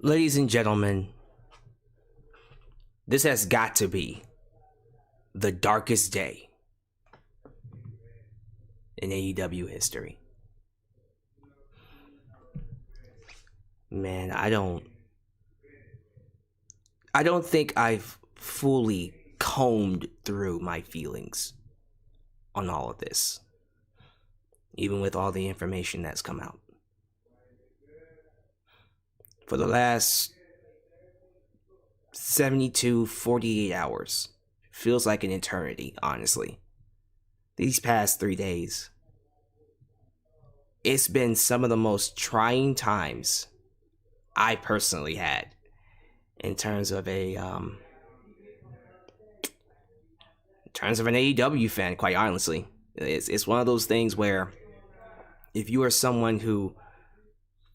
Ladies and gentlemen, this has got to be the darkest day in AEW history. Man, I don't think I've fully combed through my feelings on all of this, even with all the information that's come out. For the last 72, 48 hours, feels like an eternity, honestly. These past 3 days, it's been some of the most trying times I personally had in terms of an AEW fan, quite honestly. It's one of those things where if you are someone who,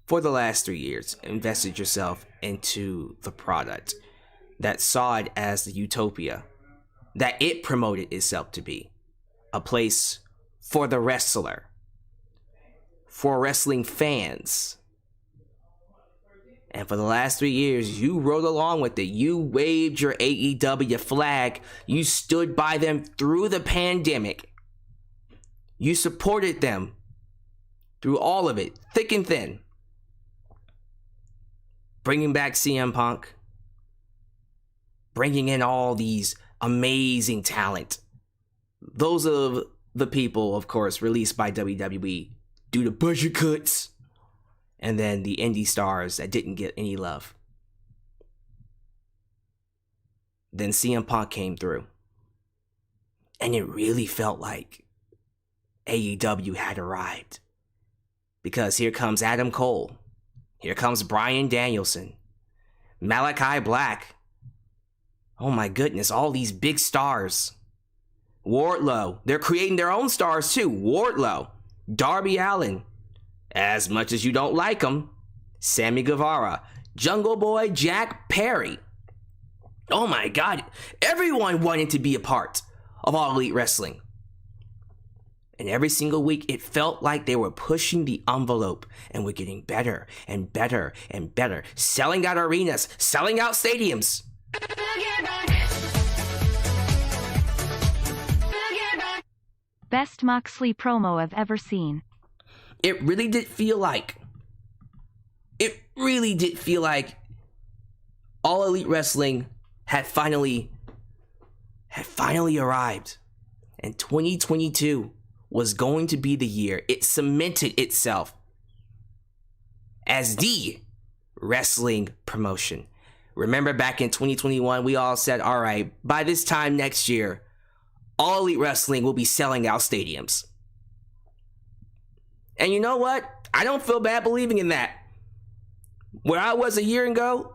for the last 3 years, invested yourself into the product, that saw it as the utopia that it promoted itself to be, a place for the wrestler, for wrestling fans. And for the last 3 years, you rode along with it. You waved your AEW flag. You stood by them through the pandemic. You supported them through all of it, thick and thin. Bringing back CM Punk. Bringing in all these amazing talent. Those are the people, of course, released by WWE due to budget cuts. And then the indie stars that didn't get any love. Then CM Punk came through. And it really felt like AEW had arrived. Because here comes Adam Cole. Here comes Bryan Danielson. Malachi Black. Oh my goodness, all these big stars. Wardlow. They're creating their own stars too. Wardlow. Darby Allin. As much as you don't like him, Sammy Guevara. Jungle Boy Jack Perry. Oh my God. Everyone wanted to be a part of All Elite Wrestling. And every single week, it felt like they were pushing the envelope and were getting better and better and better. Selling out arenas, selling out stadiums. Best Moxley promo I've ever seen. It really did feel like All Elite Wrestling had finally arrived. And 2022 was going to be the year it cemented itself as the wrestling promotion. Remember back in 2021, we all said, all right, by this time next year, All Elite Wrestling will be selling out stadiums. And you know what? I don't feel bad believing in that. Where I was a year ago,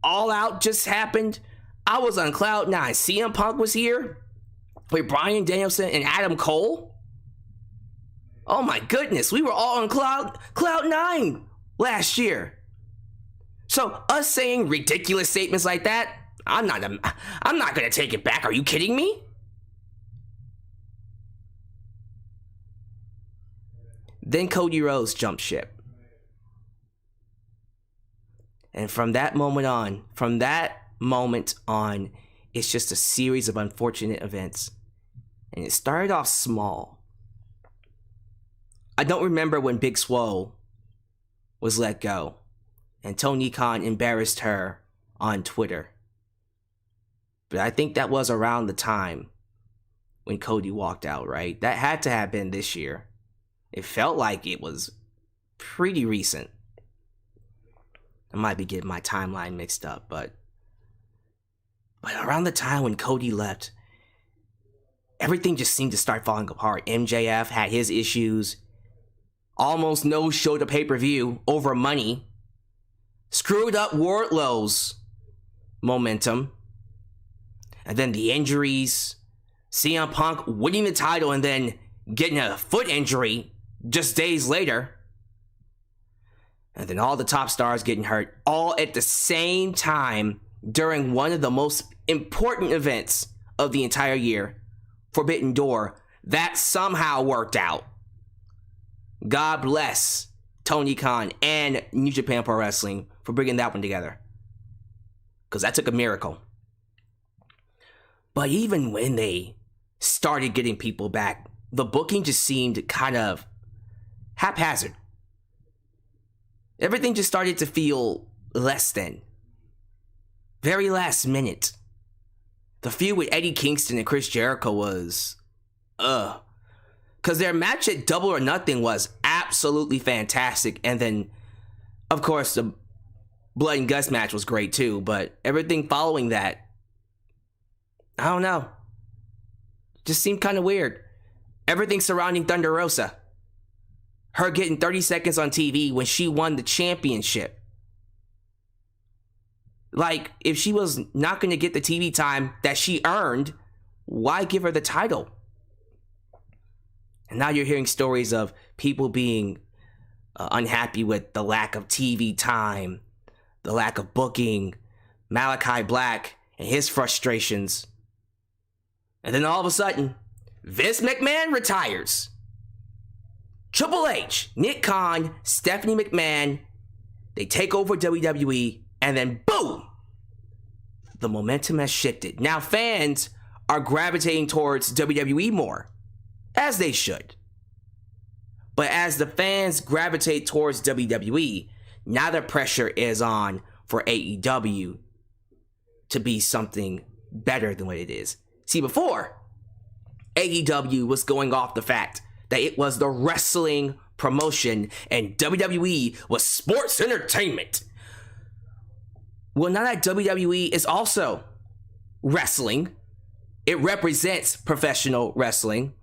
All Out just happened. I was on Cloud 9. CM Punk was here with Bryan Danielson and Adam Cole. Oh my goodness, we were all on Cloud 9 last year. So us saying ridiculous statements like that, I'm not going to take it back. Are you kidding me? Then Cody Rhodes jumped ship. And from that moment on, it's just a series of unfortunate events. And it started off small. I don't remember when Big Swole was let go and Tony Khan embarrassed her on Twitter. But I think that was around the time when Cody walked out, right? That had to have been this year. It felt like it was pretty recent. I might be getting my timeline mixed up, but around the time when Cody left, everything just seemed to start falling apart. MJF had his issues. Almost no show to pay-per-view over money. Screwed up Wardlow's momentum. And then the injuries. CM Punk winning the title and then getting a foot injury just days later. And then all the top stars getting hurt all at the same time during one of the most important events of the entire year, Forbidden Door, that somehow worked out. God bless Tony Khan and New Japan Pro Wrestling for bringing that one together. Because that took a miracle. But even when they started getting people back, the booking just seemed kind of haphazard. Everything just started to feel less than. Very last minute. The feud with Eddie Kingston and Chris Jericho was, because their match at Double or Nothing was absolutely fantastic. And then, of course, the Blood and Guts match was great too. But everything following that, I don't know. Just seemed kind of weird. Everything surrounding Thunder Rosa. Her getting 30 seconds on TV when she won the championship. Like, if she was not going to get the TV time that she earned, why give her the title? And now you're hearing stories of people being unhappy with the lack of TV time, the lack of booking, Malachi Black and his frustrations. And then all of a sudden, Vince McMahon retires. Triple H, Nick Khan, Stephanie McMahon, they take over WWE, and then boom! The momentum has shifted. Now fans are gravitating towards WWE more, as they should. But as the fans gravitate towards WWE, now the pressure is on for AEW to be something better than what it is. See, before, AEW was going off the fact that it was the wrestling promotion and WWE was sports entertainment. Well, now that WWE is also wrestling, it represents professional wrestling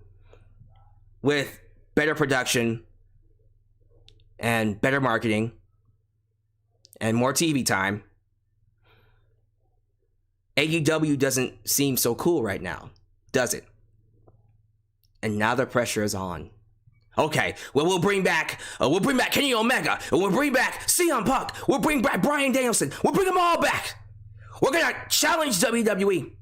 with better production and better marketing and more TV time. AEW doesn't seem so cool right now, does it? And now the pressure is on. Okay, well, we'll bring back Kenny Omega, and we'll bring back CM Punk, we'll bring back Bryan Danielson, we'll bring them all back. We're gonna challenge WWE.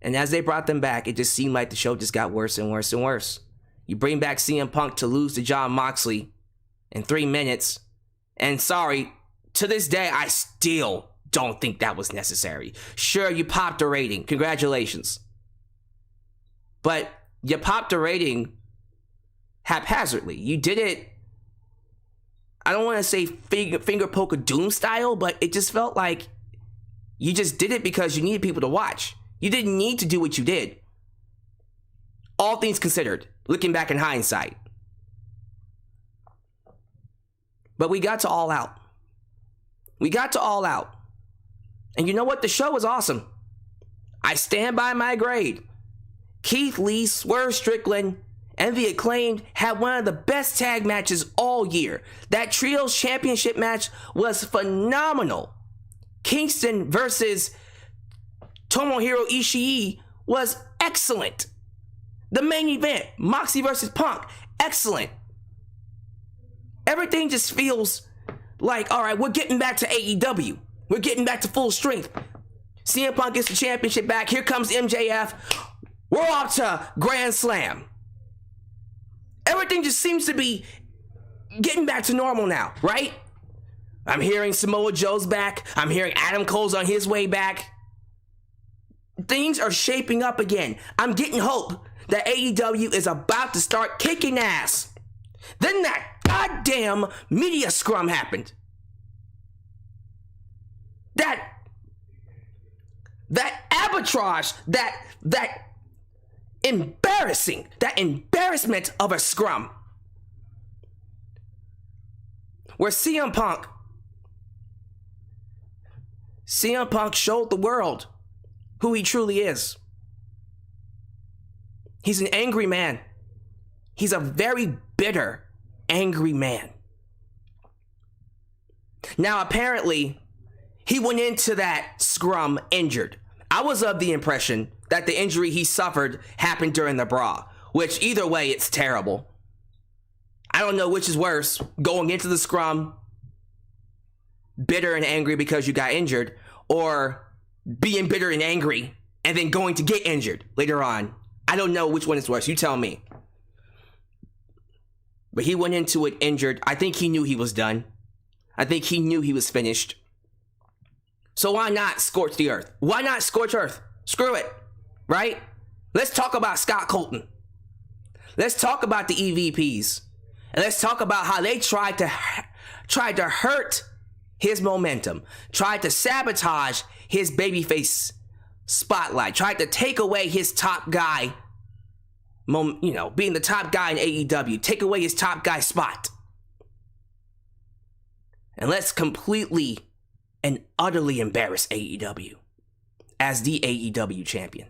And as they brought them back, it just seemed like the show just got worse and worse and worse. You bring back CM Punk to lose to Jon Moxley in 3 minutes, and sorry, to this day, I still don't think that was necessary. Sure, you popped a rating, congratulations. But you popped a rating haphazardly. You did it, I don't want to say finger poke of doom style, but it just felt like you just did it because you needed people to watch. You didn't need to do what you did. All things considered, looking back in hindsight. But we got to All Out. We got to All Out. And you know what? The show was awesome. I stand by my grade. Keith Lee, Swerve Strickland, and The Acclaimed had one of the best tag matches all year. That Trios Championship match was phenomenal. Kingston versus Tomohiro Ishii was excellent. The main event, Moxie versus Punk, excellent. Everything just feels like, all right, we're getting back to AEW. We're getting back to full strength. CM Punk gets the championship back. Here comes MJF. We're off to Grand Slam. Everything just seems to be getting back to normal now, right? I'm hearing Samoa Joe's back. I'm hearing Adam Cole's on his way back. Things are shaping up again. I'm getting hope that AEW is about to start kicking ass. Then that goddamn media scrum happened. That arbitrage, that embarrassment of a scrum. Where CM Punk showed the world who he truly is. He's an angry man. He's a very bitter, angry man. Now, apparently, he went into that scrum injured. I was of the impression that the injury he suffered happened during the Brawl, which either way, it's terrible. I don't know which is worse, going into the scrum, bitter and angry because you got injured, or being bitter and angry and then going to get injured later on. I don't know which one is worse. You tell me. But he went into it injured. I think he knew he was done. I think he knew he was finished. So why not scorch the earth? Why not scorch earth? Screw it, right? Let's talk about Scott Colton. Let's talk about the EVPs. And let's talk about how they tried to hurt his momentum, tried to sabotage his babyface spotlight, tried to take away his top guy, being the top guy in AEW, take away his top guy spot. And let's completely and utterly embarrass AEW as the AEW champion.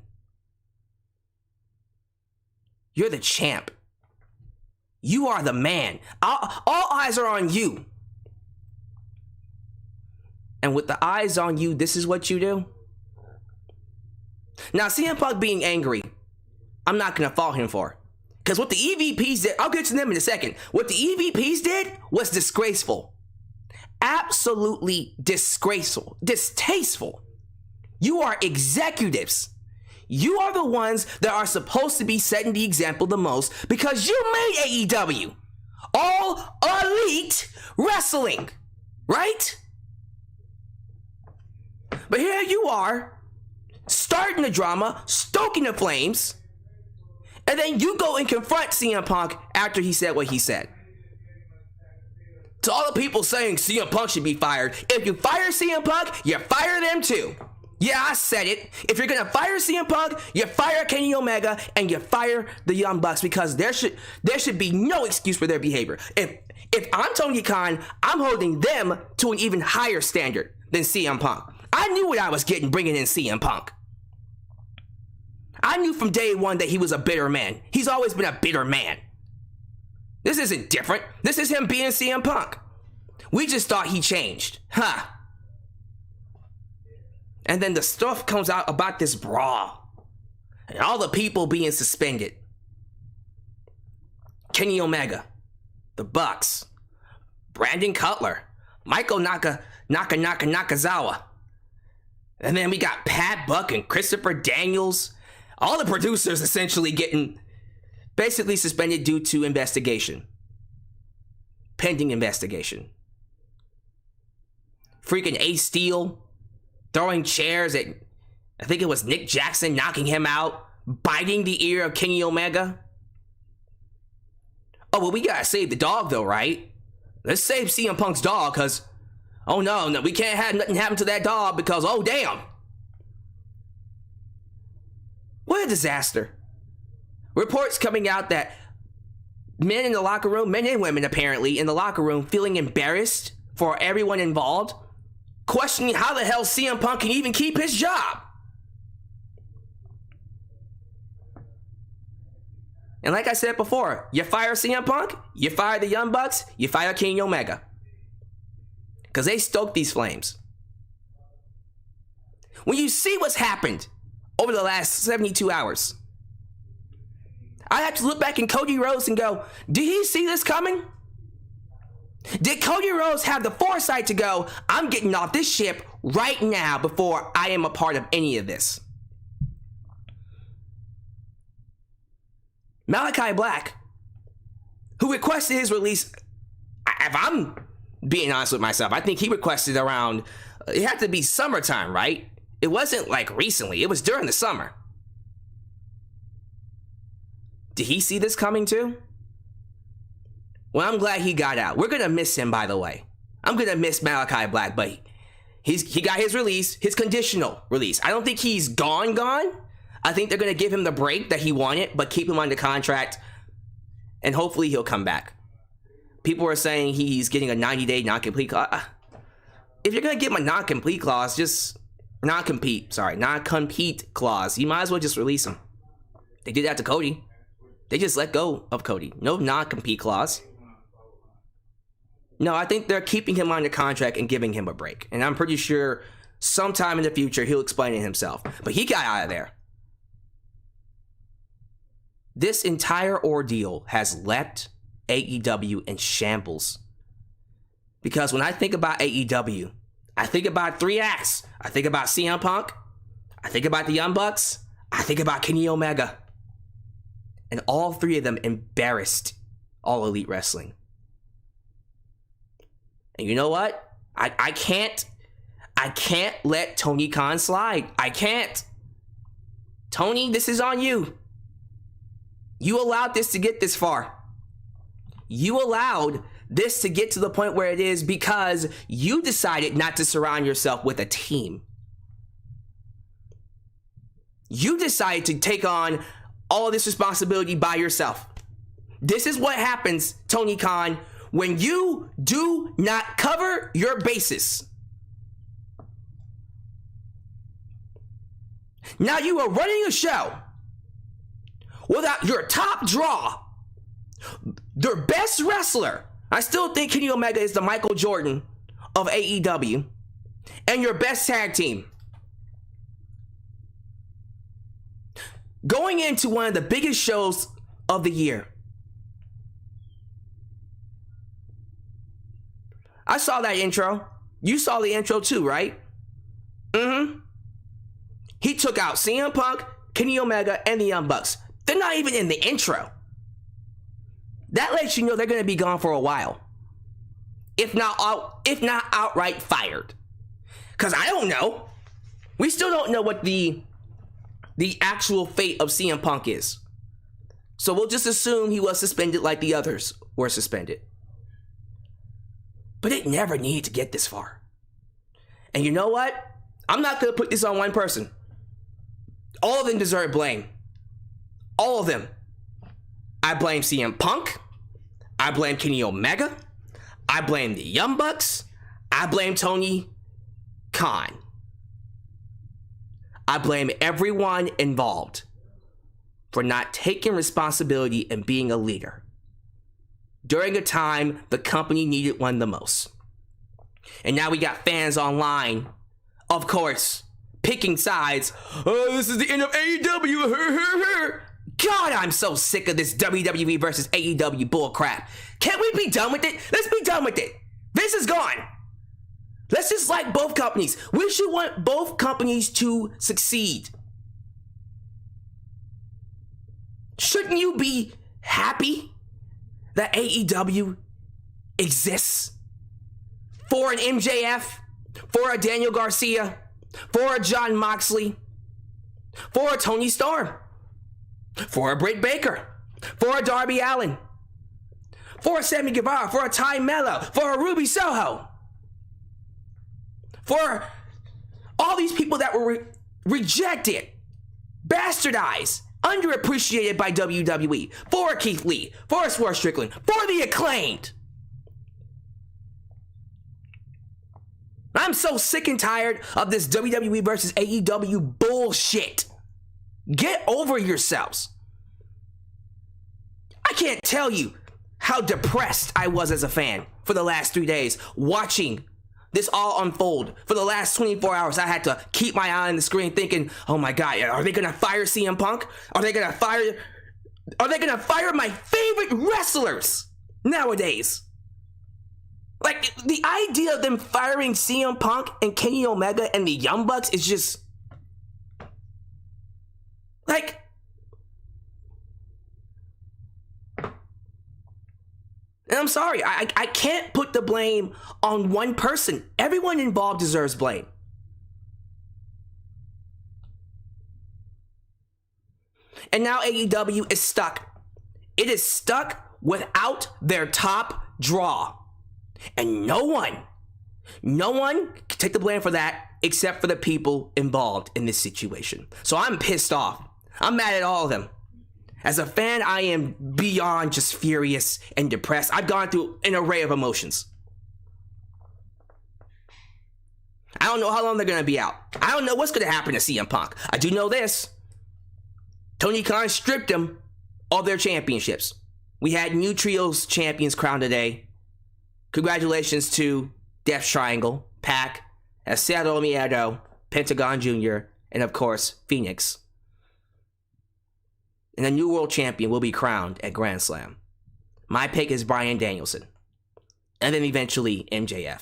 You're the champ. You are the man. All eyes are on you. And with the eyes on you, this is what you do? Now, CM Punk being angry, I'm not going to fault him for. Because what the EVPs did, I'll get to them in a second. What the EVPs did was disgraceful. Absolutely disgraceful. Distasteful. You are executives. You are the ones that are supposed to be setting the example the most because you made AEW All Elite Wrestling, right? But here you are, starting the drama, stoking the flames, and then you go and confront CM Punk after he said what he said. To all the people saying CM Punk should be fired, if you fire CM Punk, you fire them too. Yeah, I said it. If you're gonna fire CM Punk, you fire Kenny Omega and you fire the Young Bucks because there should be no excuse for their behavior. If I'm Tony Khan, I'm holding them to an even higher standard than CM Punk. I knew what I was getting bringing in CM Punk. I knew from day one that he was a bitter man. He's always been a bitter man. This isn't different. This is him being CM Punk. We just thought he changed. Huh. And then the stuff comes out about this brawl. And all the people being suspended. Kenny Omega. The Bucks. Brandon Cutler. Michael Nakazawa. And then we got Pat Buck and Christopher Daniels. All the producers essentially getting basically suspended due to investigation. Pending investigation. Freaking Ace Steel throwing chairs at, I think it was Nick Jackson, knocking him out, biting the ear of Kenny Omega. Oh, well, we gotta save the dog though, right? Let's save CM Punk's dog, because, oh no, we can't have nothing happen to that dog because, oh damn. What a disaster. Reports coming out that men in the locker room, men and women apparently, in the locker room feeling embarrassed for everyone involved, questioning how the hell CM Punk can even keep his job. And like I said before, you fire CM Punk, you fire the Young Bucks, you fire Kenny Omega. Because they stoked these flames. When you see what's happened over the last 72 hours, I have to look back in Cody Rhodes and go, did he see this coming? Did Cody Rhodes have the foresight to go, I'm getting off this ship right now before I am a part of any of this? Malachi Black, who requested his release, if I'm being honest with myself, I think he requested around, it had to be summertime, right? It wasn't like recently, it was during the summer. Did he see this coming too? Well, I'm glad he got out. We're gonna miss him, by the way. I'm gonna miss Malachi Black, but he got his release, his conditional release. I don't think he's gone. I think they're gonna give him the break that he wanted, but keep him under contract, and hopefully he'll come back. People are saying he's getting a 90-day non-complete clause. If you're gonna give him a non-complete clause, just non-compete clause. You might as well just release him. They did that to Cody. They just let go of Cody. No non-compete clause. No, I think they're keeping him under contract and giving him a break. And I'm pretty sure sometime in the future he'll explain it himself. But he got out of there. This entire ordeal has left AEW in shambles. Because when I think about AEW, I think about three acts. I think about CM Punk. I think about the Young Bucks. I think about Kenny Omega. And all three of them embarrassed All Elite Wrestling. And you know what? I can't let Tony Khan slide. I can't. Tony, this is on you. You allowed this to get this far. You allowed this to get to the point where it is because you decided not to surround yourself with a team. You decided to take on all of this responsibility by yourself. This is what happens, Tony Khan, when you do not cover your bases. Now you are running a show without your top draw, their best wrestler. I still think Kenny Omega is the Michael Jordan of AEW, and your best tag team. Going into one of the biggest shows of the year. I saw that intro. You saw the intro too, right? He took out CM Punk, Kenny Omega, and the Young Bucks. They're not even in the intro. That lets you know they're going to be gone for a while. If not outright fired. Because I don't know. We still don't know what the actual fate of CM Punk is. So we'll just assume he was suspended like the others were suspended. But it never needed to get this far. And you know what? I'm not going to put this on one person. All of them deserve blame. All of them. I blame CM Punk. I blame Kenny Omega. I blame the Young Bucks. I blame Tony Khan. I blame everyone involved for not taking responsibility and being a leader during a time the company needed one the most. And now we got fans online, of course, picking sides. Oh, this is the end of AEW. God, I'm so sick of this WWE versus AEW bullcrap. Can't we be done with it? Let's be done with it. This is gone. Let's just like both companies. We should want both companies to succeed. Shouldn't you be happy that AEW exists for an MJF, for a Daniel Garcia, for a Jon Moxley, for a Tony Storm, for a Britt Baker, for a Darby Allin, for a Sammy Guevara, for a Ty Mello, for a Ruby Soho, for all these people that were rejected, bastardized, underappreciated by WWE, for a Keith Lee, for a Swerve Strickland, for the Acclaimed. I'm so sick and tired of this WWE versus AEW bullshit. Get over yourselves. I can't tell you how depressed I was as a fan for the last 3 days watching this all unfold. For the last 24 hours, I had to keep my eye on the screen thinking, oh my God, are they gonna fire CM Punk? Are they gonna fire my favorite wrestlers nowadays? Like, the idea of them firing CM Punk and Kenny Omega and the Young Bucks is just, like, and I'm sorry, I can't put the blame on one person. Everyone involved deserves blame. And now AEW is stuck. It is stuck without their top draw. And no one can take the blame for that except for the people involved in this situation. So I'm pissed off. I'm mad at all of them. As a fan, I am beyond just furious and depressed. I've gone through an array of emotions. I don't know how long they're going to be out. I don't know what's going to happen to CM Punk. I do know this. Tony Khan stripped them of their championships. We had new trios champions crowned today. Congratulations to Death Triangle, Pac, Cero Miedo, Pentagon Jr., and of course, Phoenix. And the new world champion will be crowned at Grand Slam. My pick is Bryan Danielson. And then eventually MJF.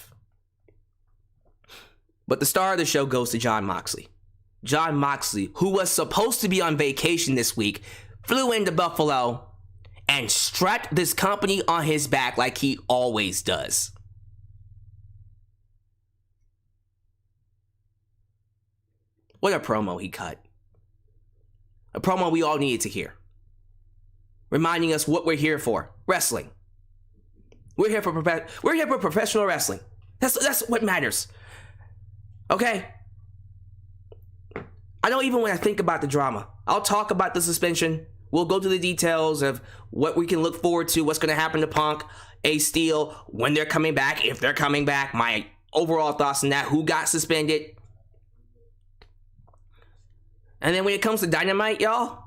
But the star of the show goes to Jon Moxley. Jon Moxley, who was supposed to be on vacation this week, flew into Buffalo and strapped this company on his back like he always does. What a promo he cut. A promo we all needed to hear. Reminding us what we're here for. Wrestling. We're here for professional wrestling. That's what matters. Okay? I don't even want to think about the drama. I'll talk about the suspension. We'll go through the details of what we can look forward to, what's going to happen to Punk, Ace Steel, when they're coming back, if they're coming back, my overall thoughts on that, who got suspended. And then when it comes to Dynamite, y'all,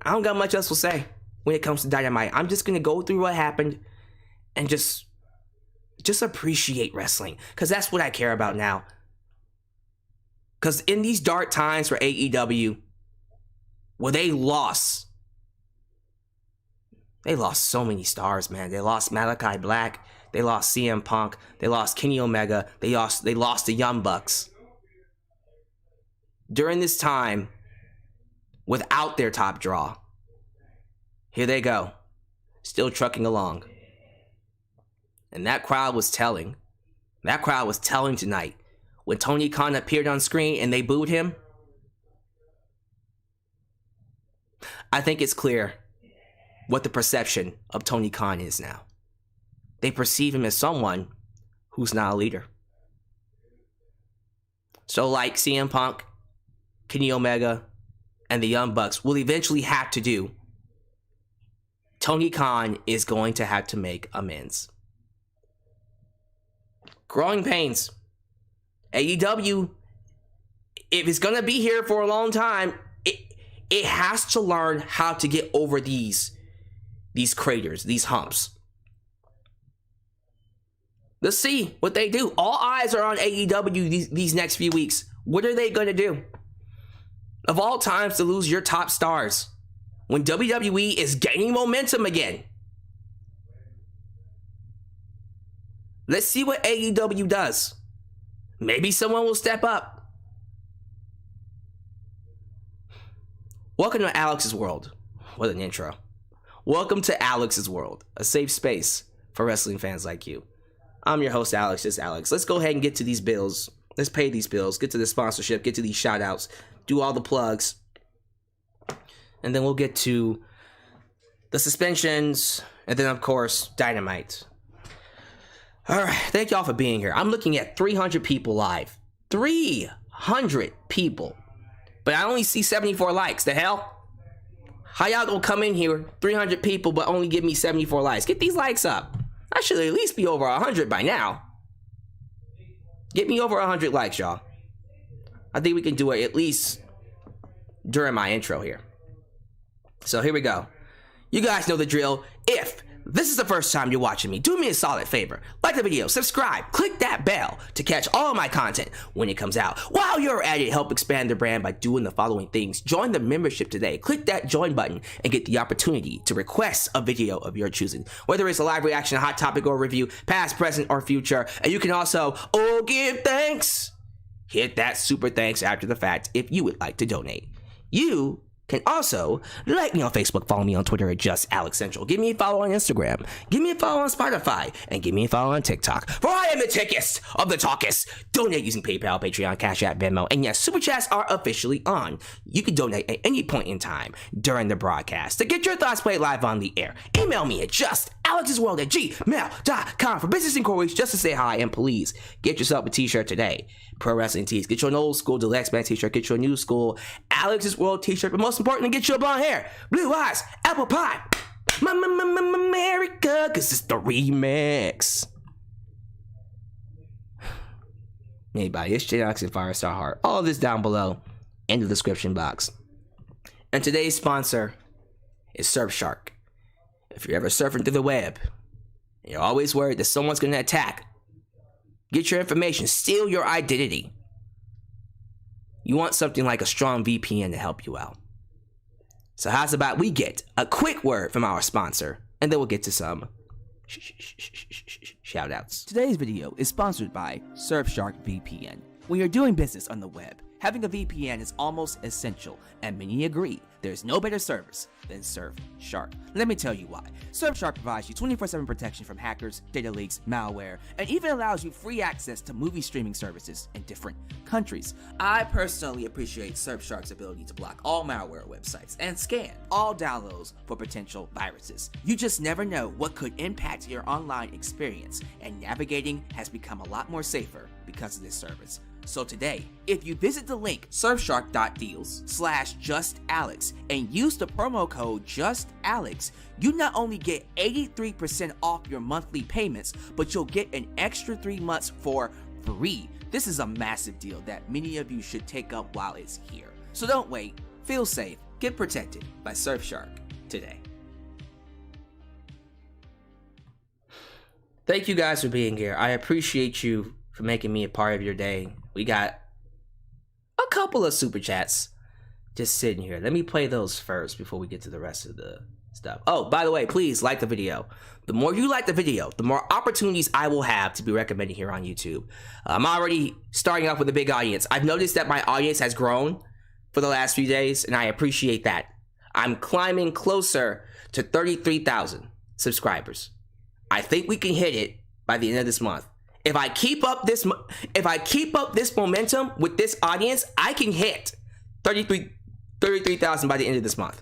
I don't got much else to say when it comes to Dynamite. I'm just going to go through what happened and just appreciate wrestling, because that's what I care about now. Because in these dark times for AEW, where they lost so many stars, man. They lost Malachi Black, they lost CM Punk, they lost Kenny Omega, they lost the Young Bucks. During this time, without their top draw, here they go, still trucking along. And that crowd was telling. That crowd was telling tonight. When Tony Khan appeared on screen and they booed him, I think it's clear what the perception of Tony Khan is now. They perceive him as someone who's not a leader. So like CM Punk, Kenny Omega, and the Young Bucks will eventually have to do, Tony Khan is going to have to make amends. Growing pains. AEW, if it's going to be here for a long time, it has to learn how to get over these craters, these humps. Let's see what they do. All eyes are on AEW these next few weeks. What are they going to do? Of all times to lose your top stars, when WWE is gaining momentum again. Let's see what AEW does. Maybe someone will step up. Welcome to Alyx's World. What an intro. Welcome to Alyx's World, a safe space for wrestling fans like you. I'm your host, Alyx. This is Alyx. Let's go ahead and get to these bills. Let's pay these bills, get to the sponsorship, get to these shout outs, do all the plugs. And then we'll get to the suspensions, and then, of course, Dynamite. All right, thank y'all for being here. I'm looking at 300 people live. 300 people. But I only see 74 likes. The hell? How y'all gonna come in here, 300 people, but only give me 74 likes? Get these likes up. I should at least be over 100 by now. Get me over 100 likes, y'all. I think we can do it at least during my intro here. So here we go. You guys know the drill. If this is the first time you're watching me, do me a solid favor. Like the video, subscribe, click that bell to catch all of my content when it comes out. While you're at it, help expand the brand by doing the following things. Join the membership today. Click that join button and get the opportunity to request a video of your choosing. Whether it's a live reaction, a hot topic, or review, past, present, or future. And you can also, give thanks. Hit that super thanks after the fact if you would like to donate. You can also like me on Facebook, follow me on Twitter at Just Alex Central. Give me a follow on Instagram. Give me a follow on Spotify. And give me a follow on TikTok. For I am the tickest of the talkest. Donate using PayPal, Patreon, Cash App, Venmo. And yes, Super Chats are officially on. You can donate at any point in time during the broadcast. To get your thoughts played live on the air, email me at justalexsworld@gmail.com for business inquiries, just to say hi, and please get yourself a t-shirt today. Pro Wrestling Tees. Get you an old school Deluxe Man t-shirt. Get you a new school Alyx's World t-shirt. But most importantly, get you a blonde hair, blue eyes, apple pie, America, because it's the remix. Made by Alex and Firestar Heart. All of this down below in the description box. And today's sponsor is Surfshark. If you're ever surfing through the web and you're always worried that someone's going to attack, get your information, steal your identity, you want something like a strong VPN to help you out. So how's about we get a quick word from our sponsor, and then we'll get to some shout outs. Today's video is sponsored by Surfshark VPN. When you're doing business on the web, having a VPN is almost essential, and many agree There's no better service than Surfshark. Let me tell you why. Surfshark provides you 24/7 protection from hackers, data leaks, malware, and even allows you free access to movie streaming services in different countries. I personally appreciate Surfshark's ability to block all malware websites and scan all downloads for potential viruses. You just never know what could impact your online experience, and navigating has become a lot more safer because of this service. So today, if you visit the link surfshark.deals/justalex and use the promo code JustAlex, you not only get 83% off your monthly payments, but you'll get an extra 3 months for free. This is a massive deal that many of you should take up while it's here. So don't wait, feel safe, get protected by Surfshark today. Thank you guys for being here. I appreciate you for making me a part of your day. We got a couple of super chats just sitting here. Let me play those first before we get to the rest of the stuff. Oh, by the way, please like the video. The more you like the video, the more opportunities I will have to be recommended here on YouTube. I'm already starting off with a big audience. I've noticed that my audience has grown for the last few days, and I appreciate that. I'm climbing closer to 33,000 subscribers. I think we can hit it by the end of this month. If I keep up this momentum with this audience, I can hit 33,000 by the end of this month,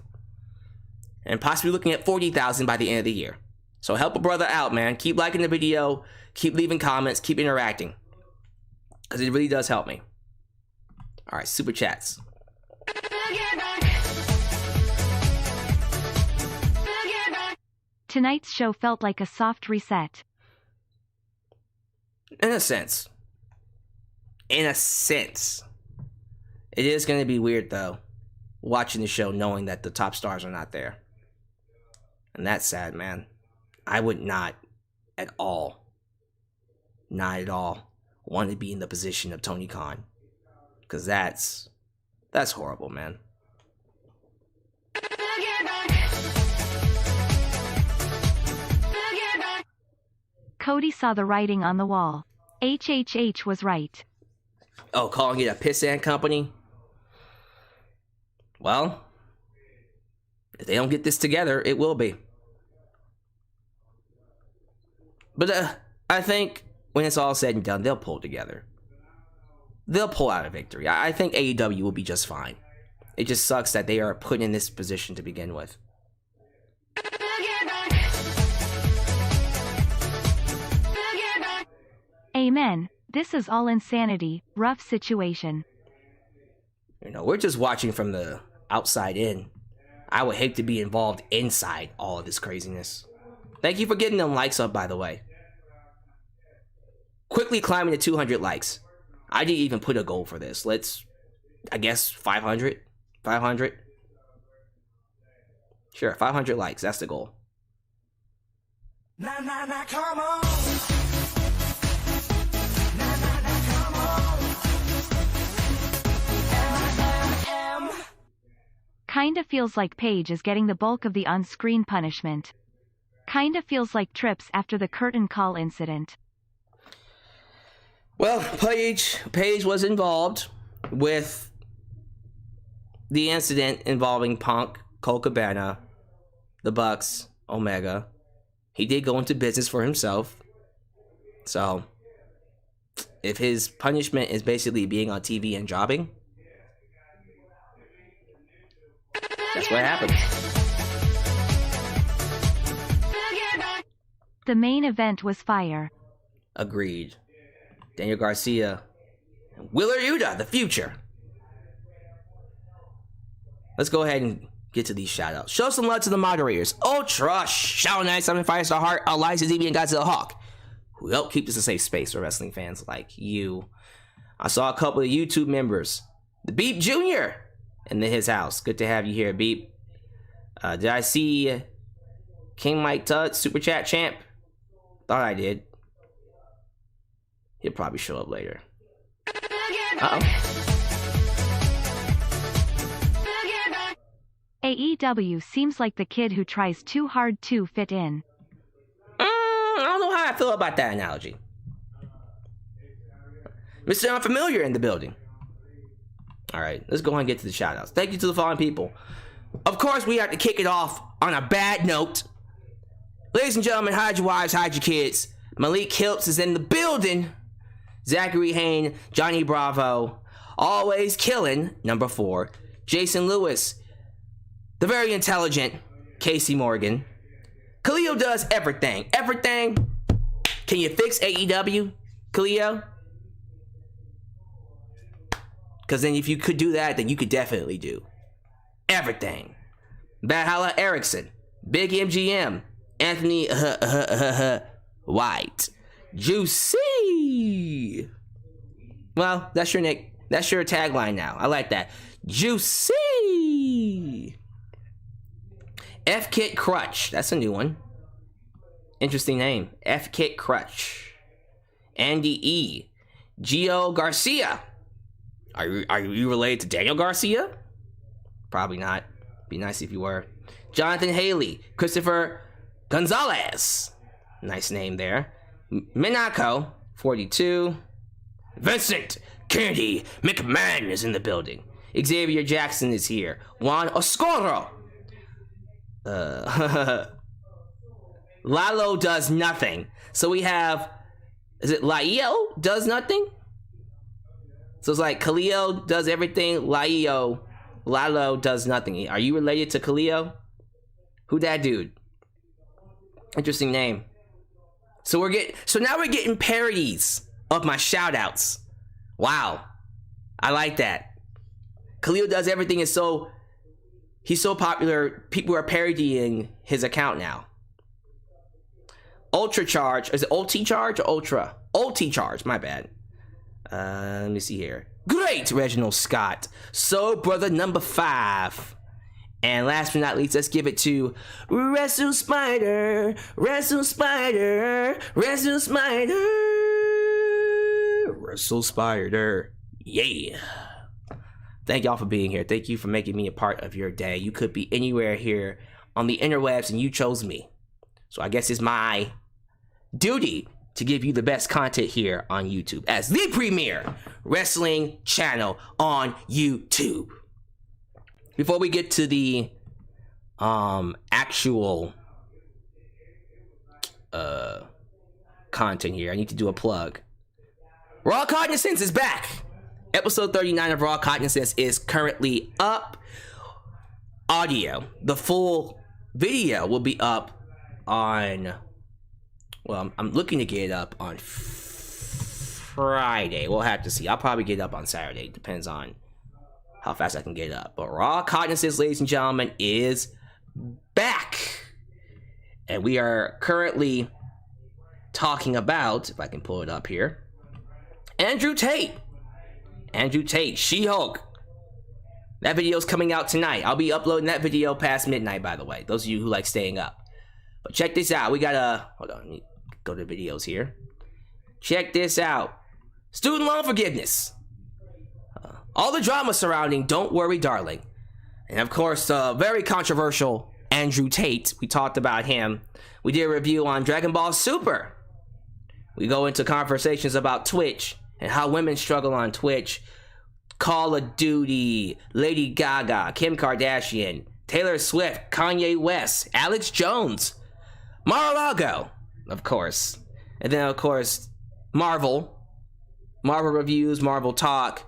and possibly looking at 40,000 by the end of the year. So help a brother out, man. Keep liking the video, keep leaving comments, keep interacting, because it really does help me. All right, super chats. Tonight's show felt like a soft reset. In a sense. It is going to be weird, though, watching the show knowing that the top stars are not there. And that's sad, man. I would not at all want to be in the position of Tony Khan. Because that's horrible, man. Cody saw the writing on the wall. HHH was right. Oh, calling it a pissant company? Well, if they don't get this together, it will be. But I think when it's all said and done, they'll pull together. They'll pull out a victory. I think AEW will be just fine. It just sucks that they are put in this position to begin with. Amen. This is all insanity. Rough situation. You know, we're just watching from the outside in. I would hate to be involved inside all of this craziness. Thank you for getting them likes up, by the way. Quickly climbing to 200 likes. I didn't even put a goal for this. I guess 500? 500? Sure, 500 likes. That's the goal. Come on. Kinda feels like Paige is getting the bulk of the on-screen punishment. Kinda feels like Trips after the curtain call incident. Well, Paige was involved with the incident involving Punk, Colt Cabana, the Bucks, Omega. He did go into business for himself. So, if his punishment is basically being on TV and jobbing, that's what happened. The main event was fire. Agreed. Daniel Garcia and Wheeler Yuta, the future. Let's go ahead and get to these shoutouts. Show some love to the moderators. Ultra, Shadow Knight, 7 Firestar Heart, Alyx, ZB, and Godzilla Hawk, who help keep this a safe space for wrestling fans like you. I saw a couple of YouTube members. The Beep Jr. in his house. Good to have you here, Beep. Did I see King Mike Tut, Super Chat Champ? Thought I did. He'll probably show up later. AEW seems like the kid who tries too hard to fit in. I don't know how I feel about that analogy. Mr. Unfamiliar in the building. All right, let's go ahead and get to the shoutouts. Thank you to the following people. of course, we have to kick it off on a bad note. Ladies and gentlemen, hide your wives, hide your kids. Malik Hiltz is in the building. Zachary Hayne, Johnny Bravo, always killing, number 4. Jason Lewis, the very intelligent Casey Morgan. Khalil does everything. Everything. Can you fix AEW, Khalil? Because then if you could do that, then you could definitely do everything. Valhalla Erickson, Big MGM, Anthony White, Juicy. Well, that's your nick. That's your tagline now. I like that. Juicy. F Kit Crutch. That's a new one. Interesting name. F Kit Crutch. Andy E. Gio Garcia. Are you related to Daniel Garcia? Probably not. Be nice if you were. Jonathan Haley. Christopher Gonzalez. Nice name there. Minako, 42. Vincent Candy McMahon is in the building. Xavier Jackson is here. Juan Oscuro. Lalo does nothing. So we have, is it Laio does nothing? So it's like Khalil does everything. Lalo does nothing. Are you related to Khalil? Who that dude? Interesting name. So now we're getting parodies of my shout-outs. Wow. I like that. Khalil does everything he's so popular, people are parodying his account now. Ultra Charge. Is it Ulti Charge or Ultra? Ulti Charge, my bad. Let me see here. Great, Reginald Scott. So, brother number 5. And last but not least, let's give it to Wrestle Spider. Wrestle Spider. Wrestle Spider. Wrestle Spider. Yeah. Thank y'all for being here. Thank you for making me a part of your day. You could be anywhere here on the interwebs and you chose me. So I guess it's my duty to give you the best content here on YouTube as the premier wrestling channel on YouTube. Before we get to the actual content here, I need to do a plug. Raw Cognizance is back. Episode 39 of Raw Cognizance is currently up. Audio, the full video will be up on, well, I'm looking to get it up on Friday. We'll have to see. I'll probably get it up on Saturday. Depends on how fast I can get it up. But Raw Cognizance, ladies and gentlemen, is back. And we are currently talking about, if I can pull it up here, Andrew Tate, She-Hulk. That video's coming out tonight. I'll be uploading that video past midnight, by the way. Those of you who like staying up. But check this out. We got hold on, let me go to videos here. Check this out. Student loan forgiveness. All the drama surrounding Don't Worry, Darling. And of course, very controversial Andrew Tate. We talked about him. We did a review on Dragon Ball Super. We go into conversations about Twitch and how women struggle on Twitch. Call of Duty, Lady Gaga, Kim Kardashian, Taylor Swift, Kanye West, Alex Jones, Mar-a-Lago, of course. And then, of course, Marvel reviews, Marvel talk.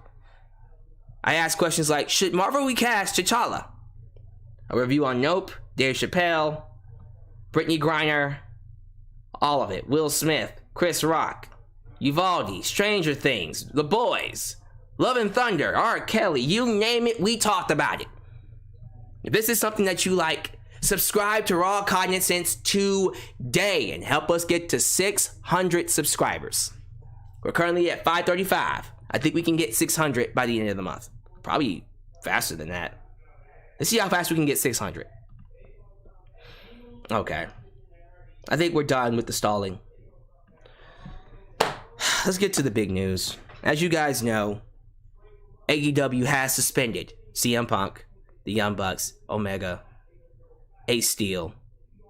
I ask questions like, should Marvel recast T'Challa? A review on Nope, Dave Chappelle, Brittany Griner, all of it. Will Smith, Chris Rock, Uvalde, Stranger Things, The Boys, Love and Thunder, R. Kelly, you name it, we talked about it. If this is something that you like, subscribe to Raw Cognizance today and help us get to 600 subscribers. We're currently at 535. I think we can get 600 by the end of the month. Probably faster than that. Let's see how fast we can get 600. Okay. I think we're done with the stalling. Let's get to the big news. As you guys know, AEW has suspended CM Punk, the Young Bucks, Omega, Ace Steel,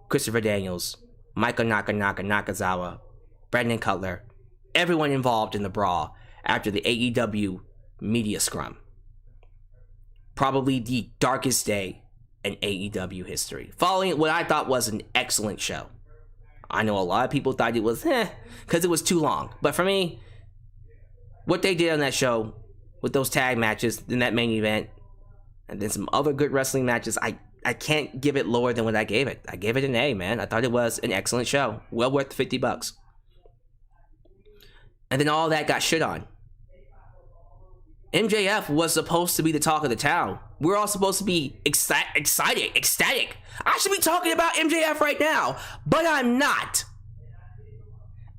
Christopher Daniels, Michael Nakazawa, Brandon Cutler, everyone involved in the Brawl after the AEW media scrum. Probably the darkest day in AEW history, following what I thought was an excellent show. I know a lot of people thought it was because it was too long, but for me, what they did on that show with those tag matches in that main event, and then some other good wrestling matches, I can't give it lower than what I gave it. I gave it an A, man. I thought it was an excellent show, well worth the $50. And then all that got shit on. MJF was supposed to be the talk of the town. We're all supposed to be excited, ecstatic. I should be talking about MJF right now, but I'm not.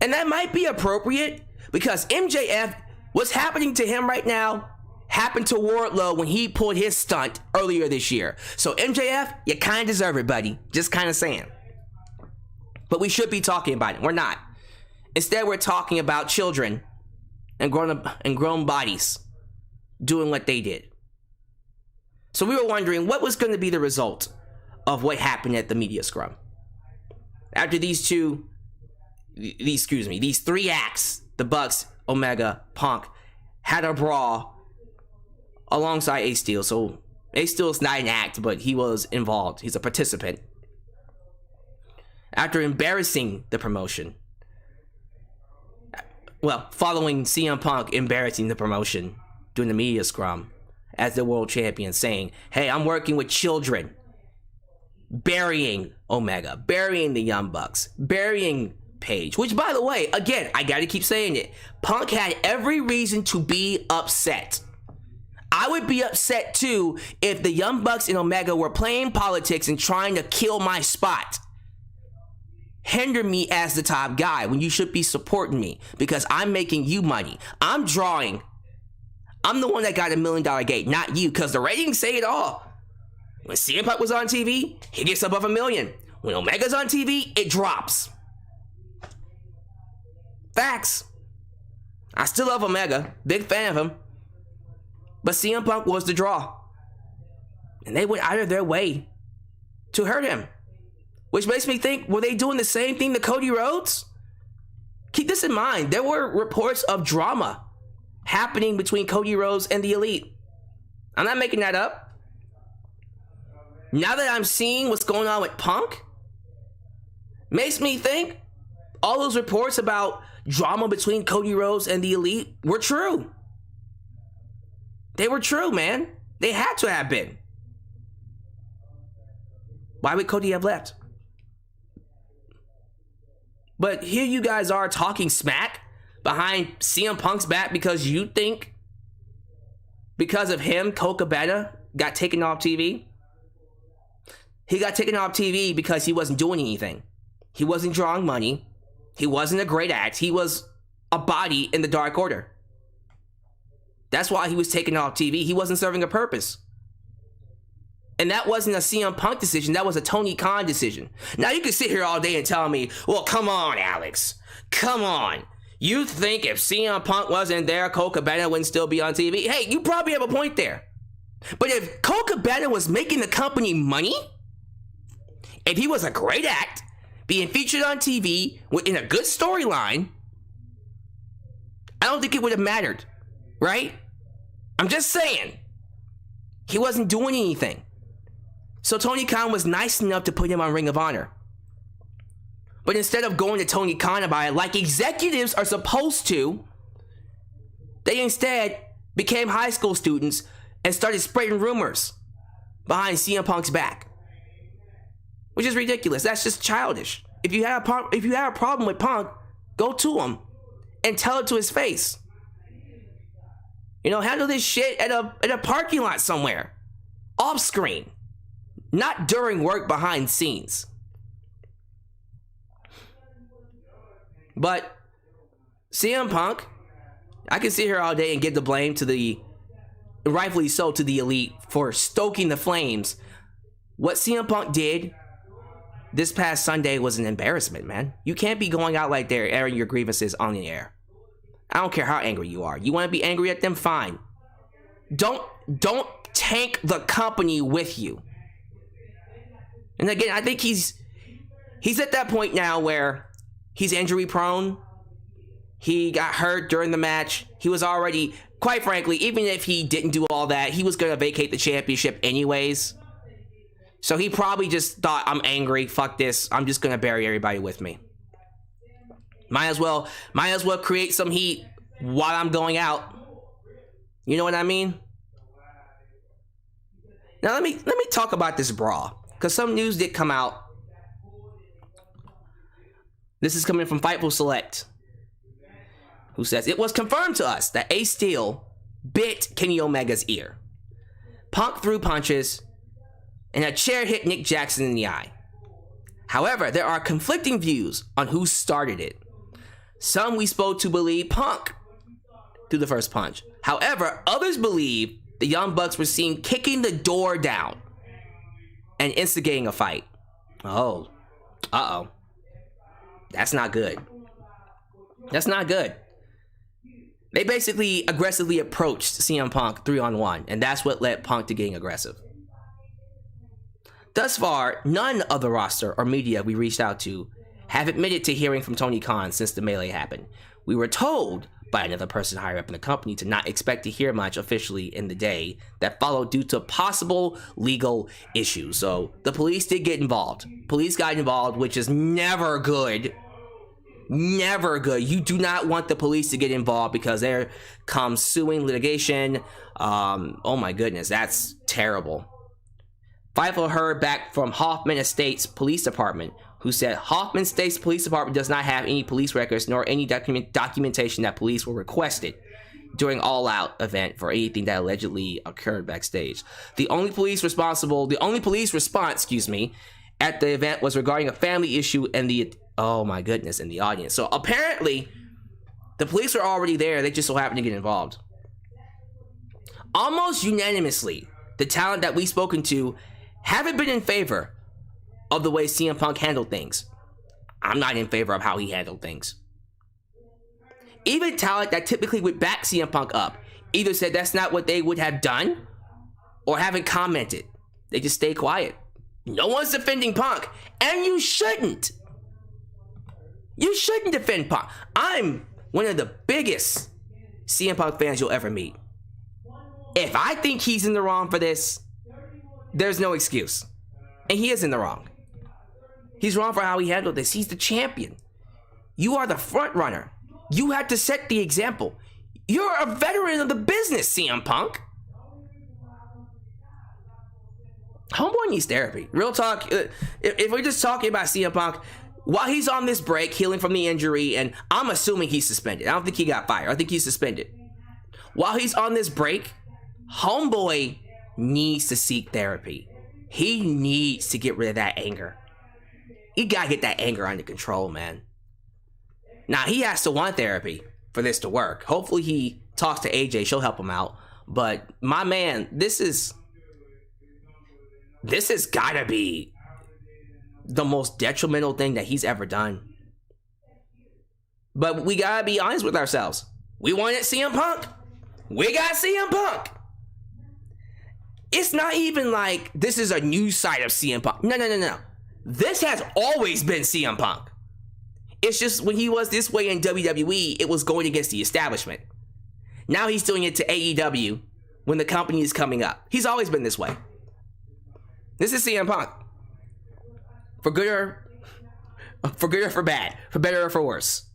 And that might be appropriate because MJF, what's happening to him right now, happened to Wardlow when he pulled his stunt earlier this year. So MJF, you kind of deserve it, buddy. Just kind of saying. But we should be talking about it. We're not. Instead, we're talking about children and grown bodies doing what they did. So we were wondering what was going to be the result of what happened at the media scrum. After these three acts, the Bucks, Omega, Punk, had a brawl alongside Ace Steel. So Ace Steel is not an act, but he was involved. He's a participant. After embarrassing the promotion, following CM Punk embarrassing the promotion during the media scrum as the world champion, saying, hey, I'm working with children, burying Omega, burying the Young Bucks, burying Page, which, by the way, again, I gotta keep saying it, Punk had every reason to be upset. I would be upset too if the Young Bucks and Omega were playing politics and trying to kill my spot, hinder me as the top guy when you should be supporting me because I'm making you money. I'm the one that got $1 million gate, not you, because the ratings say it all. When CM Punk was on TV, he gets above 1 million. When Omega's on TV, it drops. Facts. I still love Omega, big fan of him. But CM Punk was the draw. And they went out of their way to hurt him. Which makes me think, were they doing the same thing to Cody Rhodes? Keep this in mind, there were reports of drama happening between Cody Rhodes and the Elite. I'm not making that up. Now that I'm seeing what's going on with Punk, makes me think all those reports about drama between Cody Rhodes and the Elite were true. They were true, man. They had to have been. Why would Cody have left? But here you guys are talking smack behind CM Punk's back because you think because of him, Colt Cabana got taken off TV. He got taken off TV because he wasn't doing anything. He wasn't drawing money. He wasn't a great act. He was a body in the Dark Order. That's why he was taken off TV. He wasn't serving a purpose. And that wasn't a CM Punk decision. That was a Tony Khan decision. Now you can sit here all day and tell me, well, come on, Alyx. Come on. You think if CM Punk wasn't there, Colt Cabana wouldn't still be on TV? Hey, you probably have a point there. But if Colt Cabana was making the company money, if he was a great act, being featured on TV in a good storyline, I don't think it would have mattered, right? I'm just saying. He wasn't doing anything. So Tony Khan was nice enough to put him on Ring of Honor. But instead of going to Tony Khan about it like executives are supposed to, they instead became high school students and started spreading rumors behind CM Punk's back. Which is ridiculous. That's just childish. If you have a problem with Punk, go to him and tell it to his face. You know, handle this shit at a parking lot somewhere, off screen, not during work behind scenes. But CM Punk, I can sit here all day and give the blame to the, rightfully so, to the Elite for stoking the flames. What CM Punk did this past Sunday was an embarrassment, man. You can't be going out like there airing your grievances on the air. I don't care how angry you are. You want to be angry at them? Fine. Don't tank the company with you. And again, I think he's at that point now where he's injury prone. He got hurt during the match. He was already, quite frankly, even if he didn't do all that, he was going to vacate the championship anyways. So he probably just thought, I'm angry, fuck this, I'm just gonna bury everybody with me. Might as well create some heat while I'm going out. You know what I mean? Now let me talk about this Brawl, because some news did come out. This is coming from Fightful Select, who says, it was confirmed to us that Ace Steel bit Kenny Omega's ear. Punk threw punches, and a chair hit Nick Jackson in the eye. However, there are conflicting views on who started it. Some we spoke to believe Punk threw the first punch. However, others believe the Young Bucks were seen kicking the door down and instigating a fight. Oh. Uh-oh. That's not good. That's not good. They basically aggressively approached CM Punk 3-on-1, and that's what led Punk to getting aggressive. Thus far, none of the roster or media we reached out to have admitted to hearing from Tony Khan since the melee happened. We were told by another person higher up in the company to not expect to hear much officially in the day that followed due to possible legal issues. So the police did get involved. Police got involved, which is never good. Never good. You do not want the police to get involved, because there comes suing, litigation. Oh my goodness, that's terrible. Fightful heard back from Hoffman Estates Police Department, who said Hoffman Estates Police Department does not have any police records nor any documentation that police were requested during All Out event for anything that allegedly occurred backstage. The only police response, at the event was regarding a family issue and the, oh my goodness, in the audience. So apparently, the police were already there, they just so happened to get involved. Almost unanimously, the talent that we've spoken to haven't been in favor of the way CM Punk handled things. I'm not in favor of how he handled things. Even talent that typically would back CM Punk up either said that's not what they would have done or haven't commented. They just stay quiet. No one's defending Punk, and you shouldn't. You shouldn't defend Punk. I'm one of the biggest CM Punk fans you'll ever meet. If I think he's in the wrong for this, there's no excuse. And he is in the wrong. He's wrong for how he handled this. He's the champion. You are the front runner. You had to set the example. You're a veteran of the business, CM Punk. Homeboy needs therapy. Real talk. If we're just talking about CM Punk, while he's on this break, healing from the injury, and I'm assuming he's suspended. I don't think he got fired. I think he's suspended. While he's on this break, homeboy needs to seek therapy. He needs to get rid of that anger. He gotta get that anger under control, man. Now, he has to want therapy for this to work. Hopefully he talks to AJ. She'll help him out. But, my man, this has gotta be the most detrimental thing that he's ever done. But we gotta be honest with ourselves. We wanted CM Punk. We got CM Punk. It's not even like this is a new side of CM Punk. No. This has always been CM Punk. It's just when he was this way in WWE, it was going against the establishment. Now he's doing it to AEW when the company is coming up. He's always been this way. This is CM Punk. For good or for bad. For better or for worse.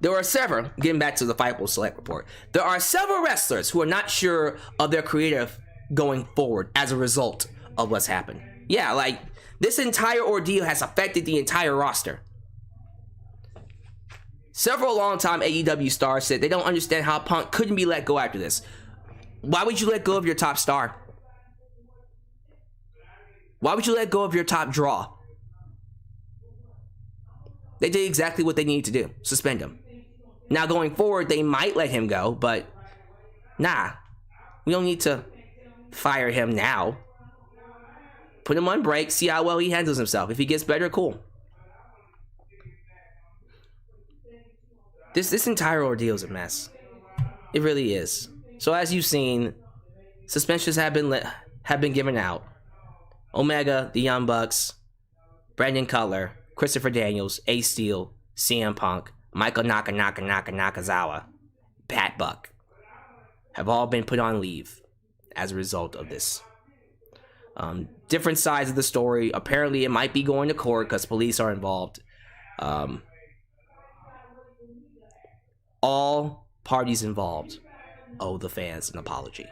There are several, getting back to the Fightful Select report, there are several wrestlers who are not sure of their creative going forward as a result of what's happened. Yeah, like, this entire ordeal has affected the entire roster. Several longtime AEW stars said they don't understand how Punk couldn't be let go after this. Why would you let go of your top star? Why would you let go of your top draw? They did exactly what they needed to do. Suspend him. Now, going forward, they might let him go, but nah. We don't need to fire him now. Put him on break, see how well he handles himself. If he gets better, cool. This entire ordeal is a mess. It really is. So as you've seen, suspensions have been given out. Omega, the Young Bucks, Brandon Cutler, Christopher Daniels, Ace Steel, CM Punk, Michael Nakazawa, Pat Buck have all been put on leave as a result of this. Different sides of the story. Apparently, it might be going to court because police are involved. All parties involved owe the fans an apology.